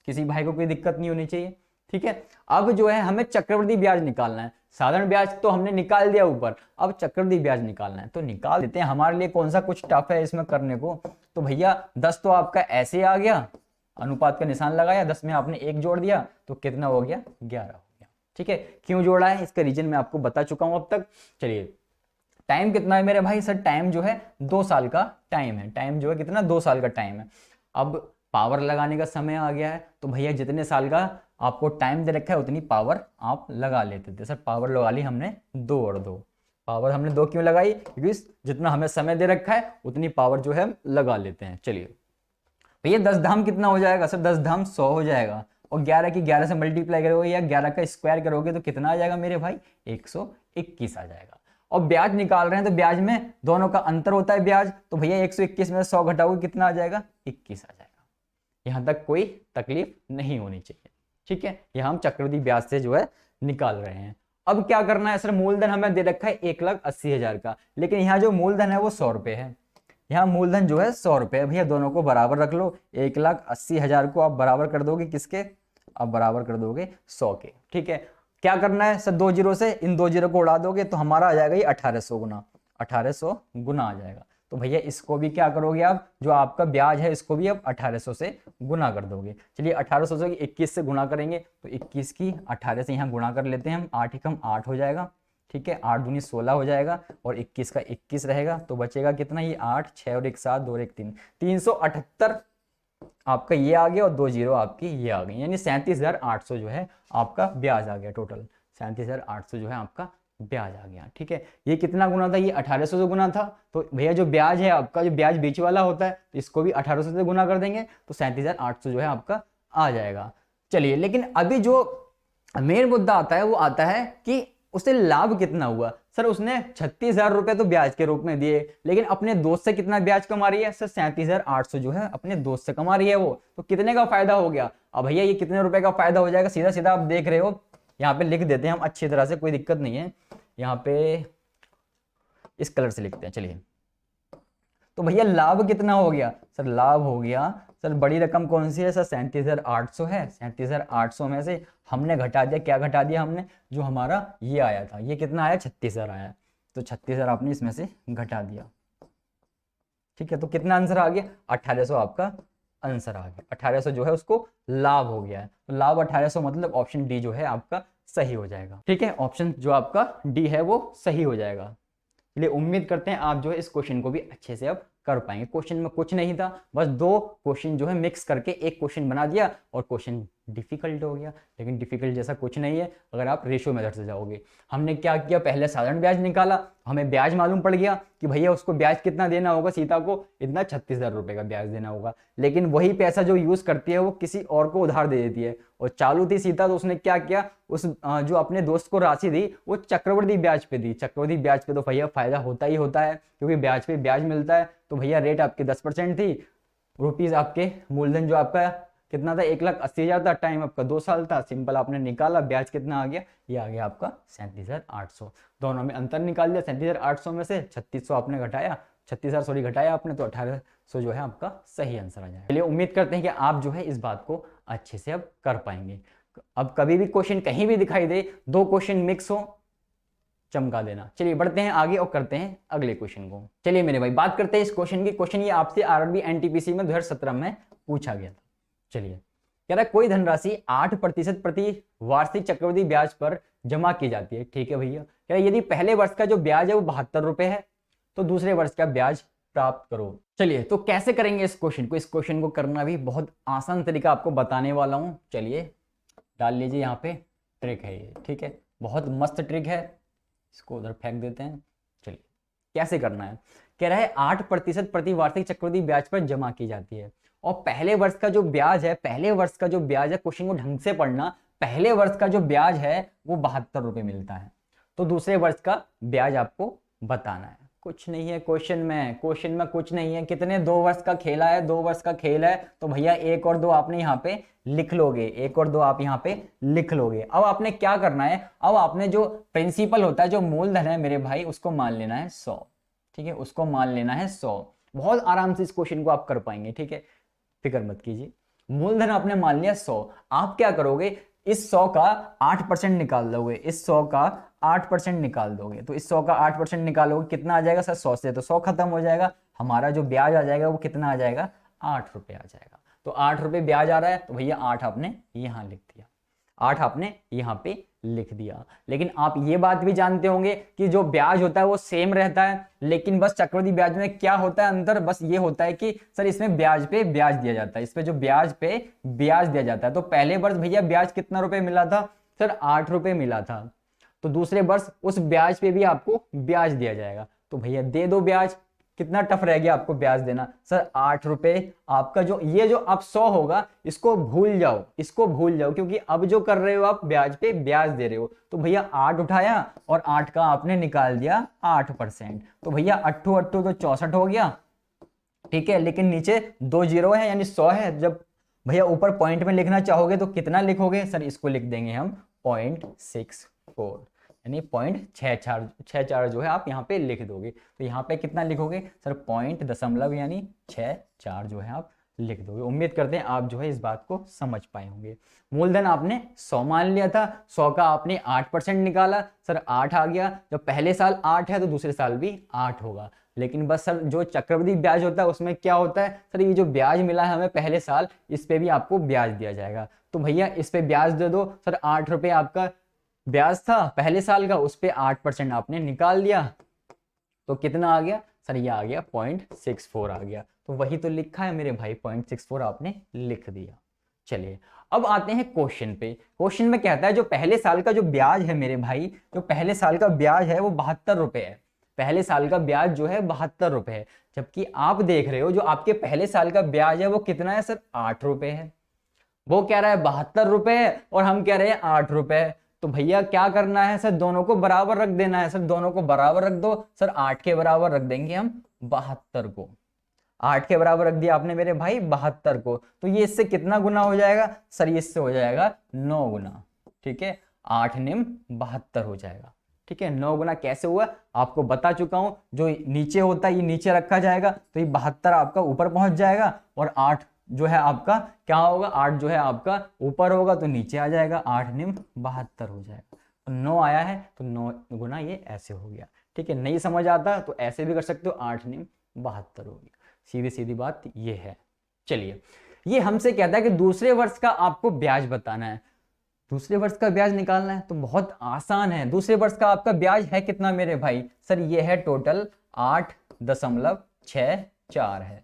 किसी भाई को कोई दिक्कत नहीं होनी चाहिए। ठीक है, अब जो है हमें चक्रवृद्धि ब्याज निकालना है। साधारण ब्याज तो हमने निकाल दिया ऊपर, अब चक्रवृद्धि ब्याज निकालना है, तो निकाल देते हैं। हमारे लिए कौन सा कुछ टफ है इसमें करने को, तो भैया 10 तो आपका ऐसे आ गया, अनुपात का निशान लगाया, 10 में आपने 1 जोड़ दिया, तो कितना हो गया, 11 हो गया। ठीक है, क्यों जोड़ा है इसका रीजन मैं आपको बता चुका हूं अब तक। चलिए, टाइम कितना है मेरे भाई, सर टाइम जो है 2 साल का टाइम है। टाइम जो है कितना, 2 साल का टाइम है। अब पावर लगाने का समय आ गया है, तो भैया जितने साल का आपको टाइम दे रखा है उतनी पावर आप लगा लेते थे। सर पावर लगा ली हमने 2 और 2, पावर हमने 2 क्यों लगाई, क्योंकि जितना हमें समय दे रखा है उतनी पावर जो है लगा लेते हैं। चलिए भैया 10 धाम कितना हो जाएगा, सर 10 धाम 100 हो जाएगा, और 11 की 11 से मल्टीप्लाई करोगे या 11 का स्क्वायर करोगे तो कितना आ जाएगा मेरे भाई, 121 आ जाएगा। और ब्याज निकाल रहे हैं तो ब्याज में दोनों का अंतर होता है ब्याज, तो भैया 121 में 100 घटाओगे कितना आ जाएगा, 21 आ जाएगा। यहां तक कोई तकलीफ नहीं होनी चाहिए। ठीक है, यह हम चक्रवृद्धि ब्याज से जो है निकाल रहे हैं। अब क्या करना है, सर मूलधन हमें दे रखा है 1,80,000 का, लेकिन यहाँ जो मूलधन है वो 100 रुपए है। यहाँ मूलधन जो है 100 रुपए, भैया दोनों को बराबर रख लो। 1,80,000 को आप बराबर कर दोगे किसके, आप बराबर कर दोगे 100 के। ठीक है, क्या करना है सर, 2 जीरो से इन 2 जीरो को उड़ा दोगे तो हमारा आ जाएगा ये 1800 गुना, 1800 गुना आ जाएगा। तो भैया इसको भी क्या करोगे आप, जो आपका ब्याज है इसको भी आप 1800 से गुना कर दोगे। चलिए 1800 से 21 से गुना करेंगे, तो 21 की 18 से यहाँ गुणा कर लेते हैं हम, 8 एकम 8 हो जाएगा। ठीक है, 8 दूनी 16 हो जाएगा, और 21 का 21 रहेगा, तो बचेगा कितना, ये 8, 6 और 1 7, 2 और 1 3, 378 आपका ये आ गया, और 2 जीरो आपकी ये आ गई, यानी 37,800 जो है आपका ब्याज आ गया। टोटल 37,800 जो है आपका ब्याज आ गया। ठीक है, ये कितना गुना था, ये 1800 से गुना था, तो भैया जो ब्याज है आपका, जो ब्याज बीच वाला होता है, तो इसको भी 1800 से गुना कर देंगे, तो 37,800 जो है आपका आ जाएगा। चलिए, लेकिन अभी जो मेन मुद्दा आता है वो आता है कि उसे लाभ कितना हुआ। सर उसने 36,000 रुपए तो ब्याज के रूप में दिए, लेकिन अपने दोस्त से कितना ब्याज कमा रही है, सर 37,800 जो है अपने दोस्त से कमा रही है वो, तो कितने का फायदा हो गया। अब भैया ये कितने रुपए का फायदा हो जाएगा, सीधा सीधा आप देख रहे हो, यहाँ पे लिख देते हैं हम अच्छी तरह से, कोई दिक्कत नहीं है। यहाँ पे इस कलर से लिखते हैं। चलिए, तो भैया लाभ कितना हो गया, सर लाभ हो गया, सर बड़ी रकम कौन सी है, सर 37,800 है। 37,800 में से हमने घटा दिया, क्या घटा दिया हमने, जो हमारा ये आया था, ये कितना आया, 36,000 आया, तो 36,000 आपने इसमें से घटा दिया। ठीक है, तो कितना आंसर आ गया, 1800 आपका आंसर आ गया। 1800 जो है उसको लाभ हो गया है, तो लाभ 1800 मतलब ऑप्शन डी जो है आपका सही हो जाएगा। ठीक है, ऑप्शन जो आपका डी है वो सही हो जाएगा। इसलिए उम्मीद करते हैं आप जो है इस क्वेश्चन को भी अच्छे से अब कर पाएंगे। क्वेश्चन में कुछ नहीं था, बस 2 क्वेश्चन जो है मिक्स करके एक क्वेश्चन बना दिया, और क्वेश्चन डिफिकल्ट हो गया, लेकिन डिफिकल्ट जैसा कुछ नहीं है अगर आप रेशियो मेथड से जाओगे। हमने क्या किया, पहले साधारण ब्याज निकाला, हमें ब्याज मालूम पड़ गया कि भैया उसको ब्याज कितना देना होगा, सीता को इतना 36,000 रुपए का ब्याज देना होगा, लेकिन वही पैसा जो यूज करती है वो किसी और को उधार दे देती है, और चालू थी सीता, तो उसने क्या किया, उस जो अपने दोस्त को राशि दी वो चक्रवृद्धि ब्याज पे दी। चक्रवृद्धि ब्याज पे तो भैया फायदा होता ही होता है, क्योंकि ब्याज पे ब्याज मिलता है। तो भैया रेट आपकी 10% थी, रुपीज आपके मूलधन जो आपका कितना था, 1,80,000 था, टाइम आपका 2 साल था, सिंपल आपने निकाला, ब्याज कितना आ गया, ये आ गया आपका 37,800। दोनों में अंतर निकाल दिया, 37,800 में से 3600 आपने घटाया, 36,000 सॉरी घटाया आपने, तो 1800 जो है आपका सही आंसर आ जाएगा। चलिए, उम्मीद करते हैं कि आप जो है इस बात को अच्छे से अब कर पाएंगे। अब कभी भी क्वेश्चन कहीं भी दिखाई दे, 2 क्वेश्चन मिक्स हो, चमका देना। चलिए बढ़ते हैं आगे और करते हैं अगले क्वेश्चन को। चलिए मेरे भाई बात करते हैं इस क्वेश्चन की। क्वेश्चन ये आपसे आरआरबी एनटीपीसी में 2017 में पूछा गया था। चलिए कह रहा है कोई धनराशि 8% प्रति वार्षिक चक्रवृद्धि ब्याज पर जमा की जाती है। ठीक है भैया, कह रहा है यदि पहले वर्ष का जो ब्याज है वो 72 रुपए है तो दूसरे वर्ष का ब्याज प्राप्त करो। चलिए तो कैसे करेंगे इस क्वेश्चन को करना भी बहुत आसान तरीका आपको बताने वाला हूं। चलिए डाल लीजिए, यहाँ पे ट्रिक है ये। ठीक है, बहुत मस्त ट्रिक है, इसको उधर फेंक देते हैं। चलिए कैसे करना है, कह रहा है 8% प्रति वार्षिक चक्रवृद्धि ब्याज पर जमा की जाती है और पहले वर्ष का जो ब्याज है, क्वेश्चन को ढंग से पढ़ना, पहले वर्ष का जो ब्याज है वो 72 रुपए मिलता है तो दूसरे वर्ष का ब्याज आपको बताना है। कुछ नहीं है क्वेश्चन में कुछ नहीं है। कितने 2 वर्ष का खेला है, 2 वर्ष का खेल है तो भैया 1 और 2 आपने यहाँ पे लिख लोगे, 1 और 2 आप यहाँ पे लिख लोगे। अब आपने क्या करना है, अब आपने जो प्रिंसिपल होता है, जो मूलधन है मेरे भाई, उसको मान लेना है 100। ठीक है, उसको मान लेना है 100। बहुत आराम से इस क्वेश्चन को आप कर पाएंगे। ठीक है, फिक्र मत कीजिए। मूलधन आपने मान लिया 100, आप क्या करोगे, इस 100 का 8% निकाल दोगे, इस 100 का 8% निकाल दोगे। तो इस 100 का 8% निकालोगे, कितना आ जाएगा सर, 100 से तो 100 खत्म हो जाएगा। हमारा जो ब्याज आ जाएगा वो कितना आ जाएगा, 8 रुपए आ जाएगा। तो 8 रुपए ब्याज आ रहा है तो भैया 8 आपने यहाँ लिख दिया, 8 आपने यहाँ पे लिख दिया। लेकिन आप ये बात भी जानते होंगे कि जो ब्याज होता है वो सेम रहता है, लेकिन बस चक्रवृद्धि ब्याज में क्या होता है अंतर, बस ये होता है कि सर इसमें ब्याज पे ब्याज दिया जाता है, इस पे जो ब्याज पे ब्याज दिया जाता है। तो पहले वर्ष भैया ब्याज कितना रुपए मिला था सर, 8 रुपए मिला था, तो दूसरे वर्ष उस ब्याज पे भी आपको ब्याज दिया जाएगा। तो भैया दे दो ब्याज, कितना टफ रह गया आपको ब्याज देना सर, 8 रुपए आपका। जो ये जो अब 100 होगा इसको भूल जाओ, क्योंकि अब जो कर रहे हो आप ब्याज पे ब्याज दे रहे हो। तो भैया 8 उठाया और 8 का आपने निकाल दिया 8%। तो भैया 8 8 तो 64 हो गया। ठीक है, लेकिन नीचे 2 जीरो है यानी 100 है। जब भैया ऊपर पॉइंट में लिखना चाहोगे तो कितना लिखोगे सर, इसको लिख देंगे हम 0.64 यानी 0.64 जो है आप यहाँ पे लिख दोगे। तो यहाँ पे कितना लिखोगे सर, पॉइंट दशमलव यानी 64 जो है आप लिख दोगे। उम्मीद करते हैं आप जो है इस बात को समझ पाए होंगे। मूलधन आपने 100 मान लिया था, 100 का आपने 8% निकाला, सर 8 आ गया। जब पहले साल 8 है तो दूसरे साल भी 8 होगा। लेकिन बस सर जो चक्रवृद्धि ब्याज होता है उसमें क्या होता है सर, ये जो ब्याज मिला है हमें पहले साल, इस पे भी आपको ब्याज दिया जाएगा। तो भैया इस पे ब्याज दे दो सर, 8 रुपए आपका ब्याज था पहले साल का, उस पे 8% आपने निकाल दिया तो कितना आ गया सर, ये आ गया 0.64 आ गया। तो वही तो लिखा है मेरे भाई, 0.64 आपने लिख दिया। चलिए अब आते हैं क्वेश्चन पे। क्वेश्चन में कहता है जो पहले साल का जो ब्याज है मेरे भाई, जो पहले साल का ब्याज है वो 72 रुपए है। पहले साल का ब्याज जो है 72 रुपए है, जबकि आप देख रहे हो जो आपके पहले साल का ब्याज है वो कितना है सर, 8 रुपए है। वो कह रहा है 72 रुपए और हम कह रहे हैं 8 रुपए। तो भैया क्या करना है सर, दोनों को बराबर रख देना है सर, दोनों को बराबर रख दो सर। 8 के बराबर रख देंगे हम 72 को, 8 के बराबर रख दिया आपने मेरे भाई 72 को। तो ये इससे कितना गुना हो जाएगा सर, ये इससे हो जाएगा 9 गुना। ठीक है, 8 निम 72 हो जाएगा। ठीक है, 9 गुना कैसे हुआ आपको बता चुका हूं। जो नीचे होता है ये नीचे रखा जाएगा तो ये 72 आपका ऊपर पहुंच जाएगा और 8 जो है आपका क्या होगा, 8 जो है आपका ऊपर होगा तो नीचे आ जाएगा, 8 निम 72 हो जाएगा। तो 9 आया है तो 9 गुना ये ऐसे हो गया। ठीक है, नहीं समझ आता तो ऐसे भी कर सकते हो, 8 निम 72 हो गया। सीधी सीधी बात ये है। चलिए ये हमसे कहता है कि दूसरे वर्ष का आपको ब्याज बताना है, दूसरे वर्ष का ब्याज निकालना है। तो बहुत आसान है। दूसरे वर्ष का आपका ब्याज है कितना मेरे भाई सर, ये है टोटल 8.64 है,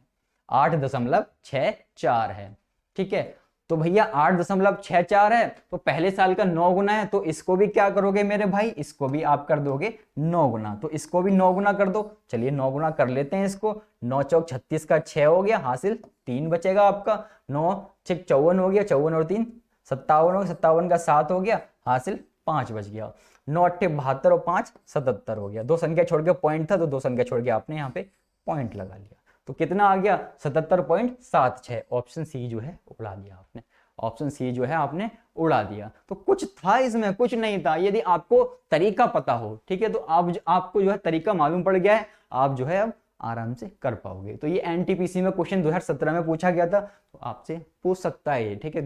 8.64 है। ठीक है, तो भैया 8.64 है तो पहले साल का 9 गुना है, तो इसको भी क्या करोगे मेरे भाई, इसको भी आप कर दोगे 9 गुना। तो इसको भी 9 गुना कर दो। चलिए 9 गुना कर लेते हैं इसको। 9 चौक 36 का 6 हो गया, हासिल 3 बचेगा आपका। 9 6 54 हो गया, 54 और 3 57 हो गया, 57 का 7 हो गया, हासिल 5 बच गया। 9 8 72 और 5 77 हो गया। 2 संख्या छोड़ के पॉइंट था तो 2 संख्या छोड़ के आपने यहाँ पे पॉइंट लगा लिया। तो कितना आ गया 77.76। ऑप्शन सी जो है उड़ा दिया आपने, ऑप्शन सी जो है आपने उड़ा दिया। तो कुछ था इसमें, कुछ नहीं था। यदि आपको तरीका पता हो, ठीक है, तो आपको जो है तरीका मालूम पड़ गया है, आप जो है अब आराम से कर पाओगे। तो ये एनटीपीसी में क्वेश्चन 2017 में पूछा गया था, तो आपसे पूछ सकता है ये। ठीक है,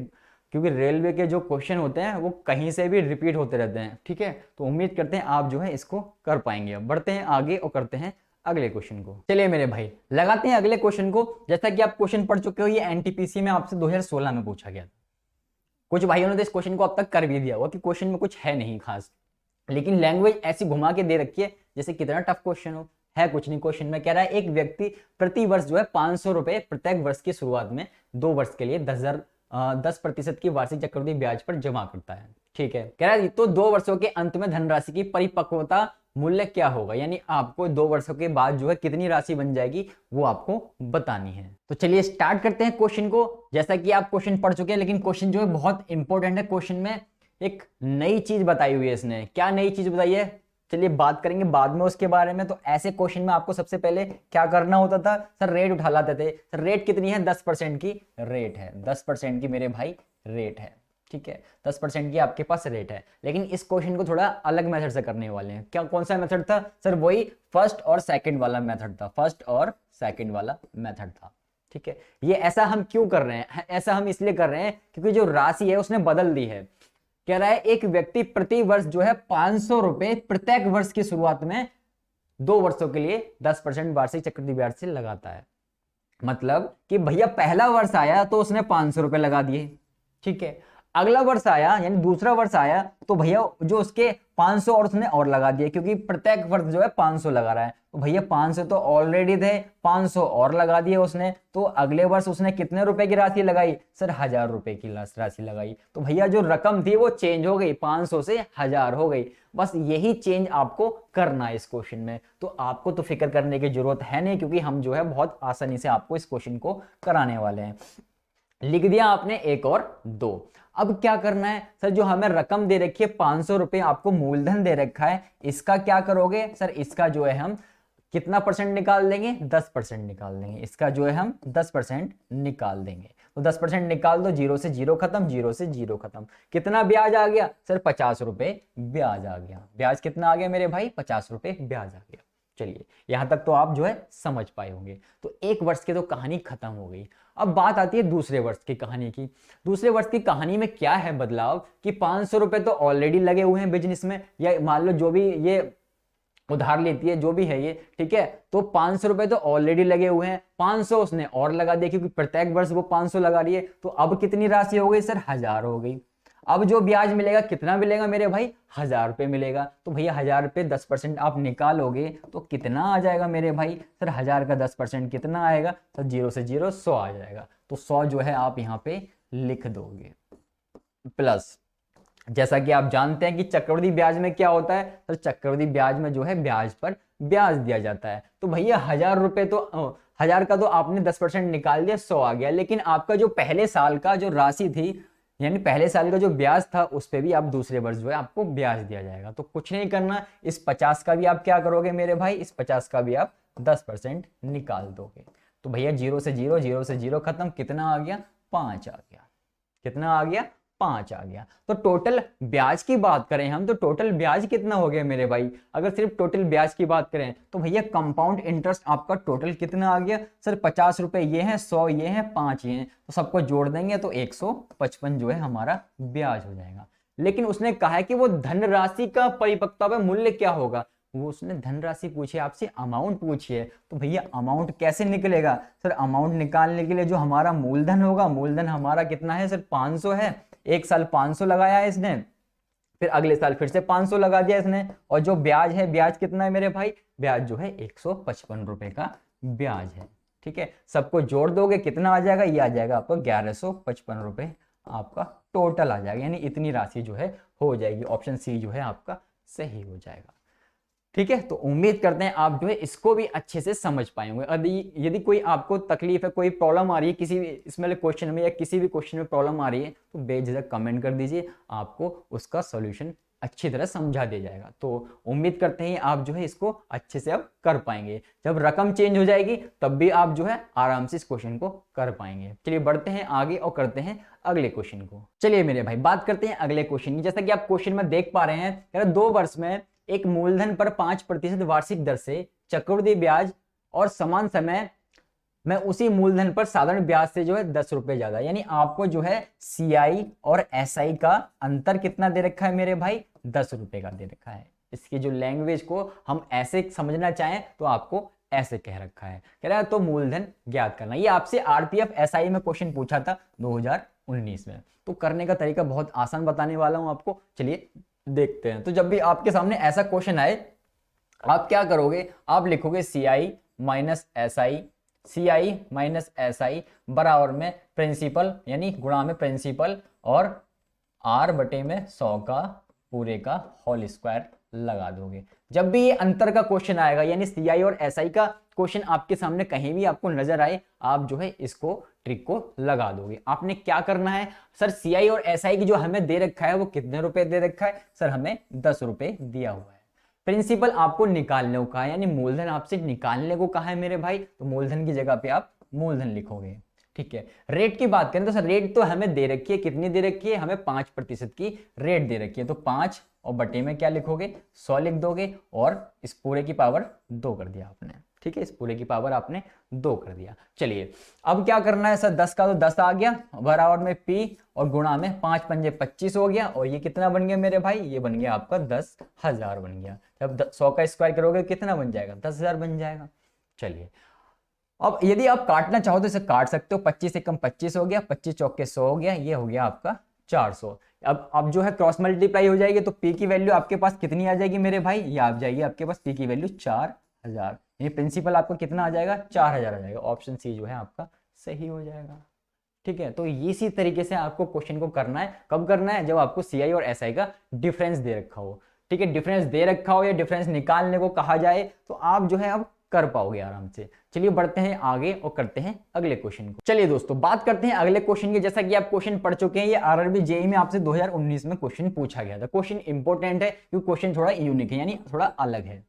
क्योंकि रेलवे के जो क्वेश्चन होते हैं वो कहीं से भी रिपीट होते रहते हैं। ठीक है, तो उम्मीद करते हैं आप जो है इसको कर पाएंगे। अब बढ़ते हैं आगे और करते हैं अगले क्वेश्चन को। चलिए मेरे भाई लगाते हैं अगले क्वेश्चन को। जैसा कि आप क्वेश्चन पढ़ चुके हो, ये एनटीपीसी में आपसे 2016 में पूछा गया था। कुछ भाइयों ने तो इस क्वेश्चन को अब तक कर भी दिया हुआ कि क्वेश्चन में कुछ है नहीं खास, लेकिन लैंग्वेज ऐसी घुमा के दे रखी है जैसे कितना टफ क्वेश्चन हो। है कुछ नहीं, क्वेश्चन में कह रहा है एक व्यक्ति प्रति वर्ष जो है 500 रुपए प्रत्येक वर्ष की शुरुआत में 2 वर्ष के लिए 10% की वार्षिक चक्रवृद्धि ब्याज पर जमा करता है। ठीक है, कह रहा है तो 2 वर्षों के अंत में धनराशि की परिपक्वता मूल्य क्या होगा, यानी आपको 2 वर्षों के बाद जो है कितनी राशि बन जाएगी वो आपको बतानी है। तो चलिए स्टार्ट करते हैं क्वेश्चन को। जैसा कि आप क्वेश्चन पढ़ चुके हैं, लेकिन क्वेश्चन जो है बहुत इंपॉर्टेंट है। क्वेश्चन में एक नई चीज बताई हुई है इसने। क्या नई चीज बताई है, चलिए बात करेंगे बाद में उसके बारे में। तो ऐसे क्वेश्चन में आपको सबसे पहले क्या करना होता था, सर रेट उठा लाते थे। सर रेट कितनी है, 10% की रेट है, 10% की मेरे भाई रेट है। ठीक है, 10% की आपके पास रेट है। लेकिन इस क्वेश्चन को थोड़ा अलग मेथड से करने वाले हैं। क्या, कौन सा मेथड था सर, वही फर्स्ट और सेकंड वाला मेथड था, फर्स्ट और सेकंड वाला मेथड था। ठीक है, ये ऐसा हम क्यों कर रहे हैं, ऐसा हम इसलिए कर रहे हैं क्योंकि जो राशि है उसने बदल दी है। कह रहा है एक व्यक्ति प्रति वर्ष जो है 500 रुपए प्रत्येक वर्ष की शुरुआत में 2 वर्षों के लिए 10% वार्षिक चक्रवृद्धि ब्याज से लगाता है। मतलब कि भैया पहला वर्ष आया तो उसने 500 रुपए लगा दिए। ठीक है, अगला वर्ष आया यानी दूसरा वर्ष आया तो भैया जो उसके 500 और उसने और लगा दिए, क्योंकि प्रत्येक वर्ष जो है 500 लगा रहा है। तो भैया 500 तो ऑलरेडी थे, 500 और लगा दिए उसने। तो अगले वर्ष उसने कितने रुपए की राशि लगाई, सर 1000 रुपए की राशि लगाई। तो भैया जो रकम थी वो चेंज हो गई, 500 से 1000 हो गई। बस यही चेंज आपको करना है इस क्वेश्चन में। तो आपको तो फिक्र करने की जरूरत है नहीं, क्योंकि हम जो है बहुत आसानी से आपको इस क्वेश्चन को कराने वाले हैं। लिख दिया आपने 1 और 2। अब क्या करना है, सर जो हमें रकम दे रखी है 500 रुपए आपको मूलधन दे रखा है, इसका क्या करोगे, सर इसका जो है हम कितना परसेंट निकाल देंगे, 10% निकाल देंगे। इसका जो है हम 10% निकाल देंगे। तो 10% निकाल दो, 0 से 0 खत्म, 0 से 0 खत्म। कितना ब्याज आ गया, सर 50 रुपए ब्याज आ गया। ब्याज कितना आ गया मेरे भाई, 50 रुपए ब्याज आ गया। चलिए यहां तक तो आप जो है समझ पाए होंगे। तो 1 वर्ष की तो कहानी खत्म हो गई। अब बात आती है दूसरे वर्ष की कहानी की। दूसरे वर्ष की कहानी में क्या है बदलाव कि 500 रुपए तो ऑलरेडी लगे हुए हैं बिजनेस में, या मान लो जो भी ये उधार लेती है जो भी है ये, ठीक है, तो 500 रुपए तो ऑलरेडी लगे हुए हैं, 500 उसने और लगा दिया क्योंकि प्रत्येक वर्ष वो 500 लगा रही है। तो अब कितनी राशि हो गई, सर 1000 हो गई। अब जो ब्याज मिलेगा कितना मिलेगा मेरे भाई, 1000 रुपए मिलेगा। तो भैया 1000 रुपए 10% आप निकालोगे तो कितना आ जाएगा मेरे भाई, सर 1000 का 10% कितना आएगा, सर 0 से 0 100 आ जाएगा। तो 100 जो है आप यहाँ पे लिख दोगे। प्लस जैसा कि आप जानते हैं कि चक्रवृद्धि ब्याज में क्या होता है, तो चक्रवृद्धि ब्याज में जो है ब्याज पर ब्याज दिया जाता है। तो भैया 1000 रुपए तो 1000 का तो आपने 10% निकाल दिया, 100 आ गया। लेकिन आपका जो पहले साल का जो राशि थी, यानी पहले साल का जो ब्याज था, उस पे भी आप दूसरे वर्ष जो है आपको ब्याज दिया जाएगा। तो कुछ नहीं करना, इस 50 का भी आप क्या करोगे मेरे भाई, इस 50 का भी आप 10% निकाल दोगे। तो भैया 0 से 0, 0 से 0 खत्म, कितना आ गया, 5 आ गया। कितना आ गया, 5 आ गया। तो टोटल ब्याज की बात करें हम, तो टोटल ब्याज कितना हो गया मेरे भाई, अगर सिर्फ टोटल ब्याज की बात करें तो भैया कंपाउंड इंटरेस्ट आपका टोटल कितना आ गया, सर 50 रुपए ये है, 100 ये है, 5 ये है, तो सबको जोड़ देंगे तो 155 जो है हमारा ब्याज हो जाएगा। लेकिन उसने कहा है कि वो धनराशि का परिपक्वता मूल्य क्या होगा, वो उसने धनराशि पूछी आपसे, अमाउंट पूछी है। तो भैया अमाउंट कैसे निकलेगा, सर अमाउंट निकालने के लिए जो हमारा मूलधन होगा, मूलधन हमारा कितना है सर 500 है। एक साल 500 लगाया है इसने, फिर अगले साल फिर से 500 लगा दिया इसने, और जो ब्याज है, ब्याज कितना है मेरे भाई, ब्याज जो है 155 रुपए का ब्याज है। ठीक है, सबको जोड़ दोगे कितना आ जाएगा, ये आ जाएगा आपको 1155 रुपए आपका टोटल आ जाएगा। यानी इतनी राशि जो है हो जाएगी। ऑप्शन सी जो है आपका सही हो जाएगा। ठीक है, तो उम्मीद करते हैं आप जो है इसको भी अच्छे से समझ पाए होंगे। यदि कोई आपको तकलीफ है, कोई प्रॉब्लम आ रही है किसी भी इसमें क्वेश्चन में, या किसी भी क्वेश्चन में प्रॉब्लम आ रही है, तो बेझिझक कमेंट कर दीजिए, आपको उसका सॉल्यूशन अच्छी तरह समझा दिया जाएगा। तो उम्मीद करते हैं आप जो है इसको अच्छे से अब कर पाएंगे। जब रकम चेंज हो जाएगी तब भी आप जो है आराम से इस क्वेश्चन को कर पाएंगे। चलिए बढ़ते हैं आगे और करते हैं अगले क्वेश्चन को। चलिए मेरे भाई बात करते हैं अगले क्वेश्चन की। जैसा कि आप क्वेश्चन में देख पा रहे हैं, 2 वर्ष में एक मूलधन पर 5% वार्षिक दर से चक्रवृद्धि ब्याज और समान समय में उसी मूलधन पर साधारण ब्याज से जो है 10 रुपए ज्यादा, यानी आपको जो है CI और SI का अंतर कितना दे रखा है मेरे भाई, 10 रुपए का दे रखा है। इसकी जो लैंग्वेज को हम ऐसे समझना चाहें तो आपको ऐसे कह रखा है, कह रहा है तो मूलधन ज्ञात करना। ये आपसे RPF SI में क्वेश्चन पूछा था 2019 2019 में। तो करने का तरीका बहुत आसान बताने वाला हूं आपको, चलिए देखते हैं। तो जब भी आपके सामने ऐसा क्वेश्चन आए, आप क्या करोगे, आप लिखोगे CI minus SI, CI minus SI बराबर में प्रिंसिपल यानी गुणा में प्रिंसिपल और R बटे में 100 का पूरे का होल स्क्वायर लगा दोगे। जब भी ये अंतर का क्वेश्चन आएगा यानी CI और SI का क्वेश्चन आपके सामने कहीं भी आपको नजर आए, आप जो है इसको ट्रिक को लगा दोगे। आपने क्या करना है, सर CI और SI की जो हमें दे रखा है वो कितने रुपए दे रखा है, सर हमें 10 रुपए दिया हुआ है। प्रिंसिपल आपको निकालने को कहा है यानी मूलधन आपसे निकालने को कहा है मेरे भाई, तो मूलधन की जगह पे आप मूलधन लिखोगे। ठीक है, रेट की बात करें तो सर रेट तो हमें दे रखी है, कितनी दे रखी है, हमें 5% की रेट दे रखी है। तो 5 और बटे में क्या लिखोगे, 100 लिख दोगे और इस पूरे की पावर 2 कर दिया आपने। ठीक है, इस पूरे की पावर आपने 2 कर दिया। चलिए अब क्या करना है सर, 10 का तो 10 आ गया बराबर में P और गुणा में 5 पंजे 25 हो गया, और ये कितना बन गया मेरे भाई, ये बन गया आपका 10,000 बन गया। जब 100 का स्क्वायर करोगे कितना बन जाएगा, 10,000 बन जाएगा। चलिए अब यदि आप काटना चाहो तो इसे काट सकते हो, 25 से कम 25 हो गया, 25 चौके 100 हो गया, ये हो गया आपका 400। अब जो है क्रॉस मल्टीप्लाई हो जाएगी तो P की वैल्यू आपके पास कितनी आ जाएगी मेरे भाई, ये आ जाएगी आपके पास P की वैल्यू 4,000। ये प्रिंसिपल आपको कितना आ जाएगा, 4,000 आ जाएगा। ऑप्शन सी जो है आपका सही हो जाएगा। ठीक है, तो इसी तरीके से आपको क्वेश्चन को करना है। कब करना है, जब आपको CI और SI का डिफरेंस दे रखा हो। ठीक है, डिफरेंस दे रखा हो या डिफरेंस निकालने को कहा जाए तो आप जो है अब कर पाओगे आराम से। चलिए बढ़ते हैं आगे और करते हैं अगले क्वेश्चन को। चलिए दोस्तों बात करते हैं अगले क्वेश्चन की। जैसा कि आप क्वेश्चन पढ़ चुके हैं, ये RRB JEE में आपसे 2019 में क्वेश्चन पूछा गया था। क्वेश्चन इंपॉर्टेंट है क्योंकि क्वेश्चन थोड़ा यूनिक है यानी थोड़ा अलग है।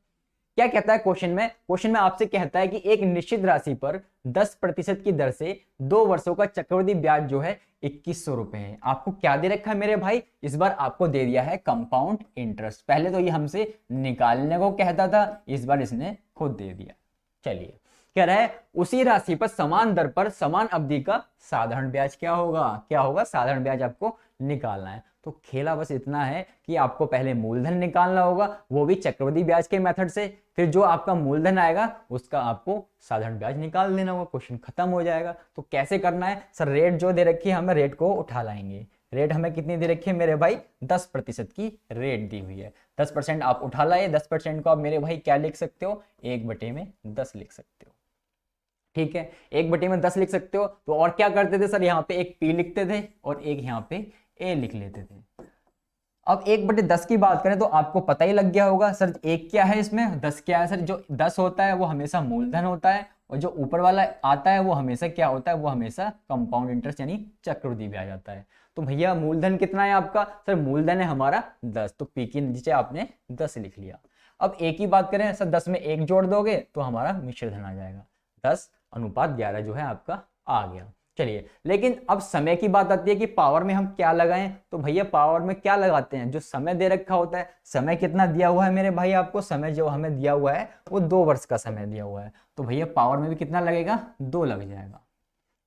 क्या कहता है क्वेश्चन में, क्वेश्चन में आपसे कहता है कि एक निश्चित राशि पर 10% की दर से 2 वर्षों का चक्रवृद्धि ब्याज जो है 2100 रुपए है। आपको क्या दे रखा है मेरे भाई, इस बार आपको दे दिया है कंपाउंड इंटरेस्ट। पहले तो ये हमसे निकालने को कहता था, इस बार इसने खुद दे दिया। चलिए कह रहा है उसी राशि पर समान दर पर समान अवधि का साधारण ब्याज क्या होगा, क्या होगा, साधारण ब्याज आपको निकालना है। तो खेला बस इतना है कि आपको पहले मूलधन निकालना होगा, वो भी चक्रवृद्धि ब्याज के मेथड से। फिर जो आपका मूलधन आएगा उसका आपको साधारण ब्याज निकाल देना होगा, क्वेश्चन खत्म हो जाएगा। तो कैसे करना है सर, रेट जो दे रखी है हमें रेट को उठा लाएंगे। रेट हमें कितनी दे रखी है मेरे भाई, 10% की रेट दी हुई है। 10% आप उठा लाए, 10% को आप मेरे भाई क्या लिख सकते हो, 1/10 लिख सकते हो। ठीक है, 1/10 लिख सकते हो। तो और क्या करते थे सर, यहाँ पे एक P लिखते थे और एक यहाँ पे A लिख लेते थे। अब 1/10 की बात करें तो आपको पता ही लग गया होगा सर, एक क्या है इसमें, 10 क्या है सर। जो 10 होता है वो हमेशा मूलधन होता है, और जो ऊपर वाला आता है वो हमेशा क्या होता है, वो हमेशा कंपाउंड इंटरेस्ट यानी चक्रवृद्धि ब्याज आता है। तो भैया मूलधन कितना है आपका, सर मूलधन है हमारा 10, तो P के नीचे आपने 10 लिख लिया। अब A की बात करें सर, 10 में 1 जोड़ दोगे तो हमारा मिश्र धन आ जाएगा, 10:11 जो है आपका आ गया। चलिए लेकिन अब समय की बात आती है कि पावर में हम क्या लगाएं, तो भैया पावर में क्या लगाते हैं, जो समय दे रखा होता है। समय कितना दिया हुआ है मेरे भाई आपको, समय जो हमें दिया हुआ है वो 2 वर्ष का समय दिया हुआ है। तो भैया पावर में भी कितना लगेगा, 2 लग जाएगा।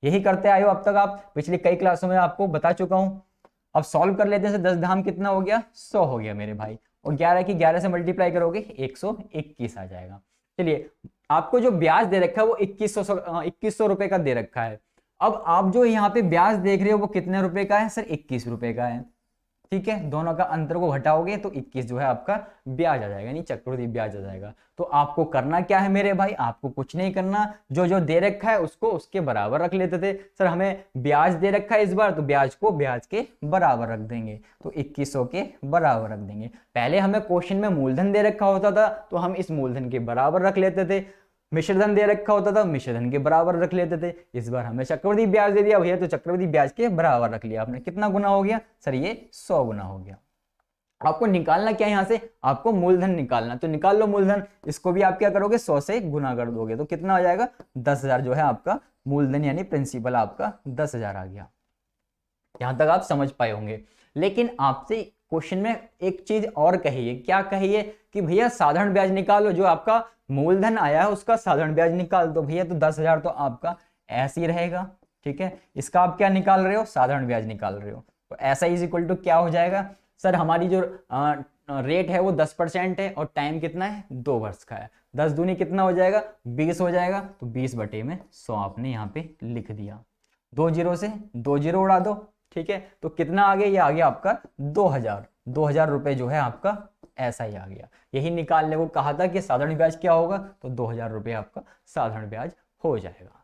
यही करते आए हो अब तक आप, पिछली कई क्लासों में आपको बता चुका हूं। अब सॉल्व कर लेते हैं। 10 धाम कितना हो गया, 100 हो गया मेरे भाई, और 11 की 11 से मल्टीप्लाई करोगे 121 आ जाएगा। चलिए आपको जो ब्याज दे रखा है वो 2100 रुपए का दे रखा है। अब आप जो यहाँ पे ब्याज देख रहे हो वो कितने रुपए का है सर, 21 रुपए का है। ठीक है, दोनों का अंतर को घटाओगे तो 21 जो है आपका ब्याज आ जाएगा, यानी चक्रवृद्धि ब्याज आ जाएगा। तो आपको करना क्या है मेरे भाई, आपको कुछ नहीं करना, जो जो दे रखा है उसको उसके बराबर रख लेते थे। सर हमें ब्याज दे रखा है इस बार, तो ब्याज को ब्याज के बराबर रख देंगे, तो 2100 के बराबर रख देंगे। पहले हमें क्वेश्चन में मूलधन दे रखा होता था तो हम इस मूलधन के बराबर रख लेते थे, मिश्रधन दे रखा होता था मिश्रधन के बराबर रख लेते थे। इस बार हमें चक्रवृद्धि ब्याज दे दिया भैया, तो चक्रवृद्धि ब्याज के बराबर रख लिया आपने। कितना गुना हो गया सर, ये 100 गुना हो गया। आपको निकालना क्या है यहाँ से, आपको मूलधन निकालना, तो निकाल लो मूलधन। इसको भी आप क्या करोगे, 100 से गुना कर दोगे तो कितना आ जाएगा, 10,000 जो है आपका मूलधन यानी प्रिंसिपल आपका 10,000 आ गया। यहां तक आप समझ पाए होंगे। लेकिन आपसे क्वेश्चन में एक चीज और कही है, क्या कही है कि भैया साधारण ब्याज निकालो, जो आपका मूलधन आया है उसका साधारण ब्याज निकाल दो। भैया तो 10,000 तो आपका ऐसे ही रहेगा। ठीक है, इसका आप क्या निकाल रहे हो, साधारण ब्याज निकाल रहे हो। तो ऐसा इज इक्वल टू क्या हो जाएगा सर, हमारी जो रेट है वो 10% है और टाइम कितना है, 2 वर्ष का है। 10 दूनी कितना हो जाएगा, 20 हो जाएगा। तो 20/100 आपने यहाँ पे लिख दिया। 2 जीरो से 2 जीरो उड़ा दो, ठीक है, तो कितना आ गया, ये आ गया आपका 2000 रुपए जो है आपका ऐसा ही आ गया। यही निकालने को कहा था कि साधारण ब्याज क्या होगा, तो 2000 रुपए आपका साधारण ब्याज हो जाएगा।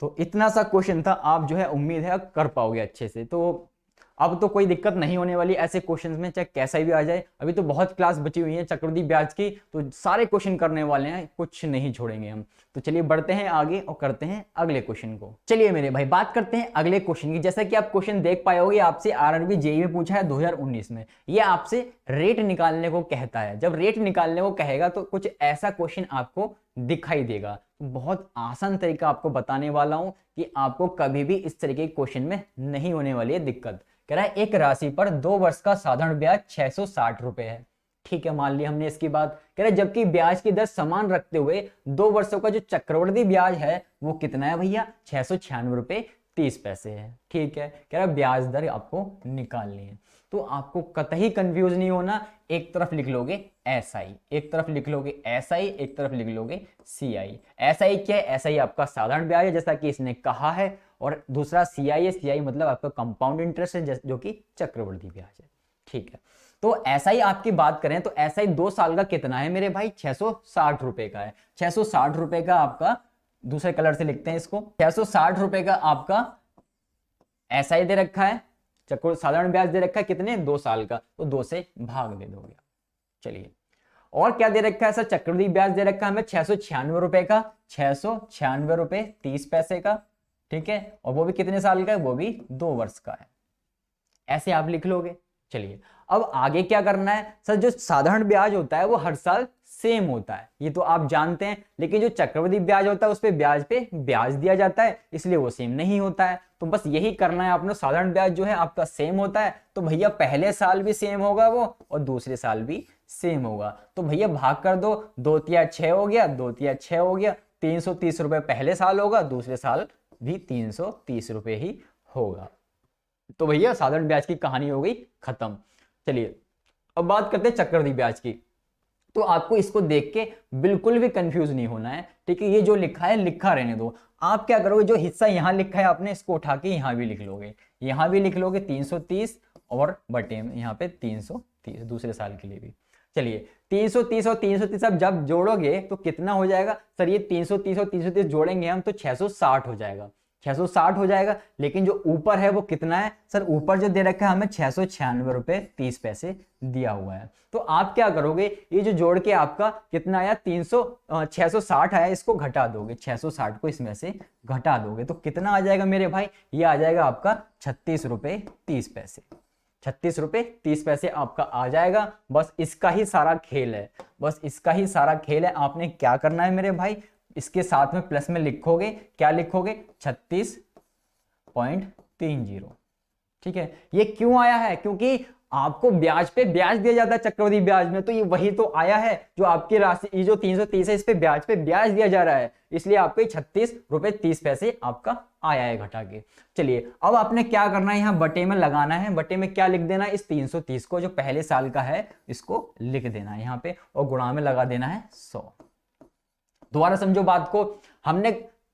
तो इतना सा क्वेश्चन था, आप जो है उम्मीद है कर पाओगे अच्छे से। तो अब तो कोई दिक्कत नहीं होने वाली ऐसे क्वेश्चंस में, चाहे कैसा भी आ जाए। अभी तो बहुत क्लास बची हुई है चक्रवृद्धि ब्याज की, तो सारे क्वेश्चन करने वाले हैं, कुछ नहीं छोड़ेंगे हम। तो चलिए बढ़ते हैं आगे और करते हैं अगले क्वेश्चन को। चलिए मेरे भाई बात करते हैं अगले क्वेश्चन की। जैसा कि आप क्वेश्चन देख पाए होगे, आपसे आरआरबी जेईई में पूछा है 2019 में। ये आपसे रेट निकालने को कहता है। जब रेट निकालने को कहेगा तो कुछ ऐसा क्वेश्चन आपको दिखाई देगा। बहुत आसान तरीका आपको बताने वाला हूं कि आपको कभी भी इस तरीके के क्वेश्चन में नहीं होने वाली है दिक्कत। कह रहा है एक राशि पर 2 वर्ष का साधारण ब्याज 660 रुपए है। ठीक है, मान लिया हमने इसकी बात। कह रहा है जबकि ब्याज की दर समान रखते हुए 2 वर्षों का जो चक्रवृद्धि ब्याज है वो कितना है भैया, 696 रुपए 30 पैसे है। ठीक है, कह रहा है ब्याज दर आपको निकालनी है। तो आपको कतई कंफ्यूज नहीं होना, एक तरफ लिख लोगे एसआई, एक तरफ लिख लोगे एसआई, एक तरफ लिख लोगे सीआई। एसआई क्या है, एसआई आपका साधारण ब्याज है जैसा कि इसने कहा है, और दूसरा सीआई है, सीआई मतलब आपका कंपाउंड इंटरेस्ट है जो कि चक्रवृद्धि ब्याज है। ठीक है, तो एसआई आपकी बात करें तो एसआई 2 साल का कितना है मेरे भाई, 660 रुपए का है। 660 रुपए का आपका, दूसरे कलर से लिखते हैं इसको, 660 रुपए का आपका एसआई दे रखा है, चक्र साधारण ब्याज दे रखा है कितने, 2 साल का, तो 2 से भाग दे दोगे। चलिए, और क्या दे रखा है सर, चक्रवृद्धि ब्याज दे रखा है हमें 696 रुपए का, 696 रुपए 30 पैसे का। ठीक है, और वो भी कितने साल का है, वो भी 2 वर्ष का है। ऐसे आप लिख लोगे। चलिए, अब आगे क्या करना है सर, जो साधारण ब्याज होता है वो हर साल सेम होता है, ये तो आप जानते हैं, लेकिन जो चक्रवृद्धि ब्याज होता है उस पे ब्याज दिया जाता है, इसलिए वो सेम नहीं होता है। तो बस यही करना है आपने, साधारण ब्याज जो है आपका सेम होता है, तो भैया पहले साल भी सेम होगा वो, और दूसरे साल भी सेम होगा। तो भैया भाग कर दो, 2 तिया 6 हो गया, 2 तिया 6 हो गया, 330 रुपए पहले साल होगा, दूसरे साल भी 330 रुपए ही होगा। तो भैया साधारण ब्याज की कहानी हो गई खत्म। चलिए, अब बात करते हैं चक्रवृद्धि ब्याज की। तो आपको इसको देख के बिल्कुल भी कंफ्यूज नहीं होना है। ठीक है, ये जो लिखा है लिखा रहने दो। आप क्या करोगे, जो हिस्सा यहां लिखा है आपने इसको उठा के यहां भी लिख लोगे, यहां भी लिख लोगे 330 और बटे में यहाँ पे 330 दूसरे साल के लिए भी। चलिए, 330 और 330 अब जब जोड़ोगे तो कितना हो जाएगा सर, ये 330 और 330 जोड़ेंगे हम तो 660 हो जाएगा, 660 हो जाएगा। लेकिन जो ऊपर है वो कितना है सर, ऊपर जो दे रखा है हमें 696 रुपए 30 पैसे दिया हुआ है। तो आप क्या करोगे, ये जो जोड़ के आपका कितना आया 660 आया, इसको घटा दोगे, 660 को इसमें से घटा दोगे तो कितना आ जाएगा मेरे भाई, ये आ जाएगा आपका 36 रुपए 30 पैसे। 36 रुपए 30 पैसे आपका आ जाएगा। बस इसका ही सारा खेल है, बस इसका ही सारा खेल है। आपने क्या करना है मेरे भाई, इसके साथ में प्लस में लिखोगे, क्या लिखोगे, 36.30। ठीक है, ये क्यों आया है, क्योंकि आपको ब्याज पे ब्याज दिया जाता है चक्रवृद्धि ब्याज में, तो ये वही तो आया है जो आपकी राशि, ये जो 330 है इस पे ब्याज दिया जा रहा है, इसलिए आपको 36 रुपए 30 पैसे आपका आया है घटा के। चलिए, अब आपने क्या करना है, यहाँ बटे में लगाना है। बटे में क्या लिख देना है, इस 330 को जो पहले साल का है इसको लिख देना है यहाँ पे, और गुणा में लगा देना है 100। दोबारा समझो बात को, हमने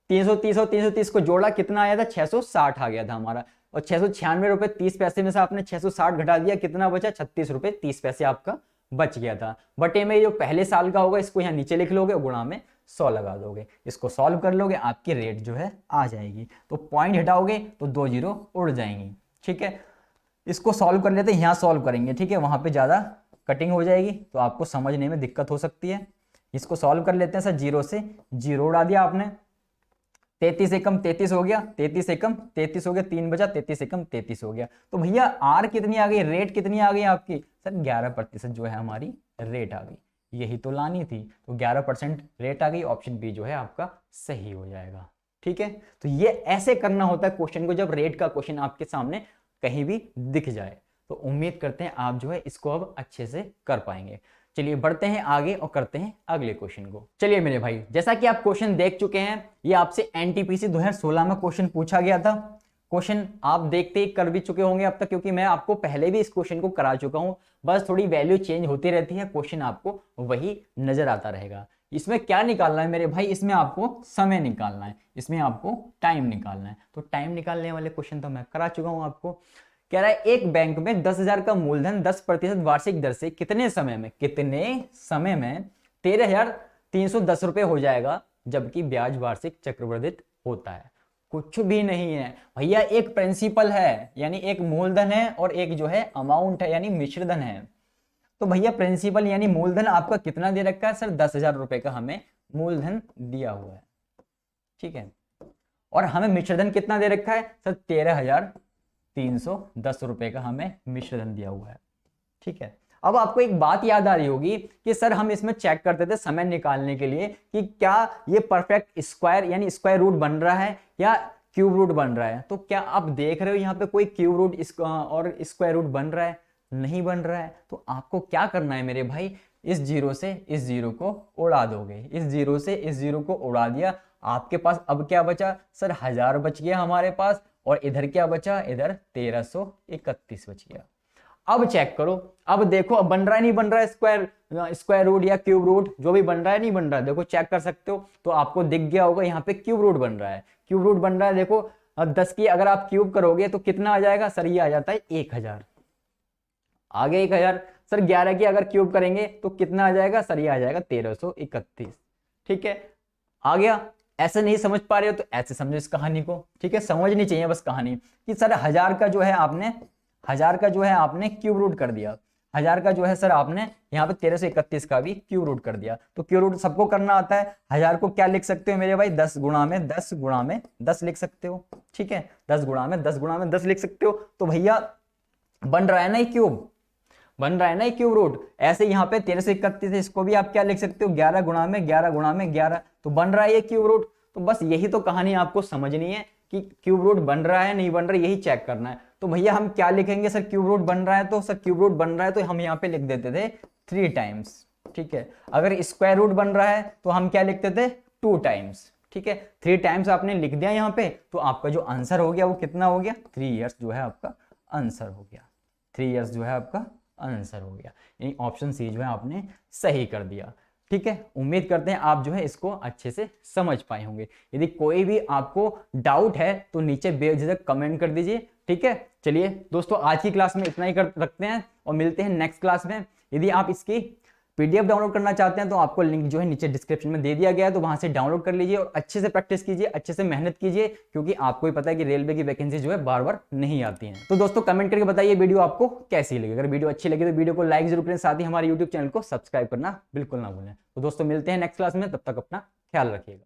330 और 330 को जोड़ा, कितना आया था, 660 आ गया था हमारा, और 696 रुपए 30 पैसे में से आपने 660 घटा दिया, कितना बचा, 36 रुपए 30 पैसे आपका बच गया था। बटे में जो पहले साल का होगा इसको यहाँ नीचे लिख लोगे, गुणा में 100 लगा दोगे, इसको सॉल्व कर लोगे, आपकी रेट जो है आ जाएगी। तो पॉइंट हटाओगे तो 2 जीरो उड़ जाएंगी। ठीक है, इसको सॉल्व कर लेते हैं, यहाँ सॉल्व करेंगे। ठीक है, वहां पे ज्यादा कटिंग हो जाएगी तो आपको समझने में दिक्कत हो सकती है। इसको सॉल्व कर लेते हैं सर, 0 से 0 उड़ा दिया आपने, 33 एकम 33 हो गया, 33 एकम 33 हो गया, 3 बचा, 33 एकम 33 हो गया। तो भैया आर कितनी आ गई, रेट कितनी आ गई आपकी सर, 11% जो है हमारी रेट आ गई, यही तो लानी थी। तो 11% रेट आ गई, ऑप्शन बी जो है आपका सही हो जाएगा। ठीक है, तो ये ऐसे करना होता है क्वेश्चन को, जब रेट का क्वेश्चन आपके सामने कहीं भी दिख जाए। तो उम्मीद करते हैं आप जो है इसको अब अच्छे से कर पाएंगे। चलिए बढ़ते हैं आगे और करते हैं अगले क्वेश्चन को। चलिए मेरे भाई, जैसा कि आप क्वेश्चन देख चुके हैं, ये आपसे एनटीपीसी 2016 में क्वेश्चन पूछा गया था। क्वेश्चन आप देखते ही कर भी चुके होंगे अब तक, क्योंकि मैं आपको पहले भी इस क्वेश्चन को करा चुका हूं। बस थोड़ी वैल्यू चेंज होती रहती है, क्वेश्चन आपको वही नजर आता रहेगा। इसमें क्या निकालना है मेरे भाई, इसमें आपको समय निकालना है, इसमें आपको टाइम निकालना है। तो टाइम निकालने वाले क्वेश्चन तो मैं करा चुका हूं आपको। कह रहा है एक बैंक में 10,000 का मूलधन 10% वार्षिक दर से कितने समय में 13,310 रुपए हो जाएगा, जबकि ब्याज वार्षिक चक्रवृद्धित होता है। कुछ भी नहीं है भैया, एक प्रिंसिपल है यानी एक मूलधन है और एक जो है अमाउंट है यानी मिश्रधन है। तो भैया प्रिंसिपल यानी मूलधन आपका कितना दे रखा है सर, 10,000 रुपए का हमें मूलधन दिया हुआ है, ठीक है। और हमें मिश्रधन कितना दे रखा है सर, 13,310 रुपए का हमें मिश्रधन दिया हुआ है, ठीक है। अब आपको एक बात याद आ रही होगी कि सर हम इसमें चेक करते थे समय निकालने के लिए कि क्या ये परफेक्ट स्क्वायर यानी स्क्वायर रूट बन रहा है या क्यूब रूट बन रहा है। तो क्या आप देख रहे हो यहाँ पे कोई क्यूब रूट और स्क्वायर रूट बन रहा है, नहीं बन रहा है। तो आपको क्या करना है मेरे भाई, इस जीरो से इस जीरो को उड़ा दोगे, इस जीरो से इस जीरो को उड़ा दिया, आपके पास अब क्या बचा सर, 1000 बच गया हमारे पास, और इधर क्या बचा, इधर 1331 बच गया। अब चेक करो, अब देखो अब बन रहा है नहीं बन रहा है स्क्वायर रूट या क्यूब रूट, जो भी बन रहा है नहीं बन रहा है, देखो चेक कर सकते हो। तो आपको दिख गया होगा यहाँ पे क्यूब रूट बन रहा है, क्यूब रूट बन रहा है। देखो 10 की अगर आप क्यूब करोगे तो कितना आ जाएगा सर, ये आ जाता है 1000, आगे 1000। सर 11 की अगर क्यूब करेंगे तो कितना आ जाएगा सर, ये आ जाएगा 1331, ठीक है। आ गया। ऐसे नहीं समझ पा रहे हो तो ऐसे समझो इस कहानी को, ठीक है। समझनी चाहिए बस कहानी कि सर 1000 का जो है आपने क्यूब रूट कर दिया, 1000 का जो है सर आपने यहाँ पे 1331 का भी क्यूब रूट कर दिया। तो क्यूब रूट सबको करना आता है। 1000 को क्या लिख सकते हो मेरे भाई, 10 गुणा में 10 गुणा में 10 लिख सकते हो, ठीक है। 10 गुणा में 10 गुणा में 10 लिख सकते हो। तो भैया बन रहा है ना ये क्यूब, बन रहा है ना क्यूब रूट। ऐसे यहाँ पे 1331 है, इसको भी आप क्या लिख सकते हो, 11 गुणा में 11 गुणा में 11, तो बन रहा है ये क्यूब रूट। तो बस यही तो कहानी आपको समझनी है कि क्यूब रूट बन रहा है नहीं बन रहा है, यही चेक करना है। तो भैया हम क्या लिखेंगे सर, क्यूब रूट बन रहा है तो सर क्यूब रूट बन रहा है तो हम यहाँ पे लिख देते थे 3 टाइम्स, ठीक है। अगर स्क्वायर रूट बन रहा है तो हम क्या लिखते थे 2 टाइम्स, ठीक है। 3 टाइम्स आपने लिख दिया यहाँ पे, तो आपका जो आंसर हो गया वो कितना हो गया, 3 ईयर्स जो है आपका आंसर हो गया, 3 ईयर्स जो है आपका आंसर हो गया। यानी ऑप्शन सी जो है आपने सही कर दिया, ठीक है। उम्मीद करते हैं आप जो है इसको अच्छे से समझ पाए होंगे। यदि कोई भी आपको डाउट है तो नीचे बेझिझक कमेंट कर दीजिए, ठीक है। चलिए दोस्तों आज की क्लास में इतना ही कर रखते हैं और मिलते हैं नेक्स्ट क्लास में। यदि आप इसकी पीडीएफ डाउनलोड करना चाहते हैं तो आपको लिंक जो है नीचे डिस्क्रिप्शन में दे दिया गया है, तो वहां से डाउनलोड कर लीजिए और अच्छे से प्रैक्टिस कीजिए, अच्छे से मेहनत कीजिए, क्योंकि आपको ही पता है कि रेलवे की वैकेंसी जो है बार बार नहीं आती है। तो दोस्तों कमेंट करके बताइए वीडियो आपको कैसी लगी। अगर वीडियो अच्छी लगी तो वीडियो को लाइक जरूर करें, साथ ही हमारे यूट्यूब चैनल को सब्सक्राइब करना बिल्कुल ना भूलें। तो दोस्तों मिलते हैं नेक्स्ट क्लास में, तब तक अपना ख्याल रखिएगा।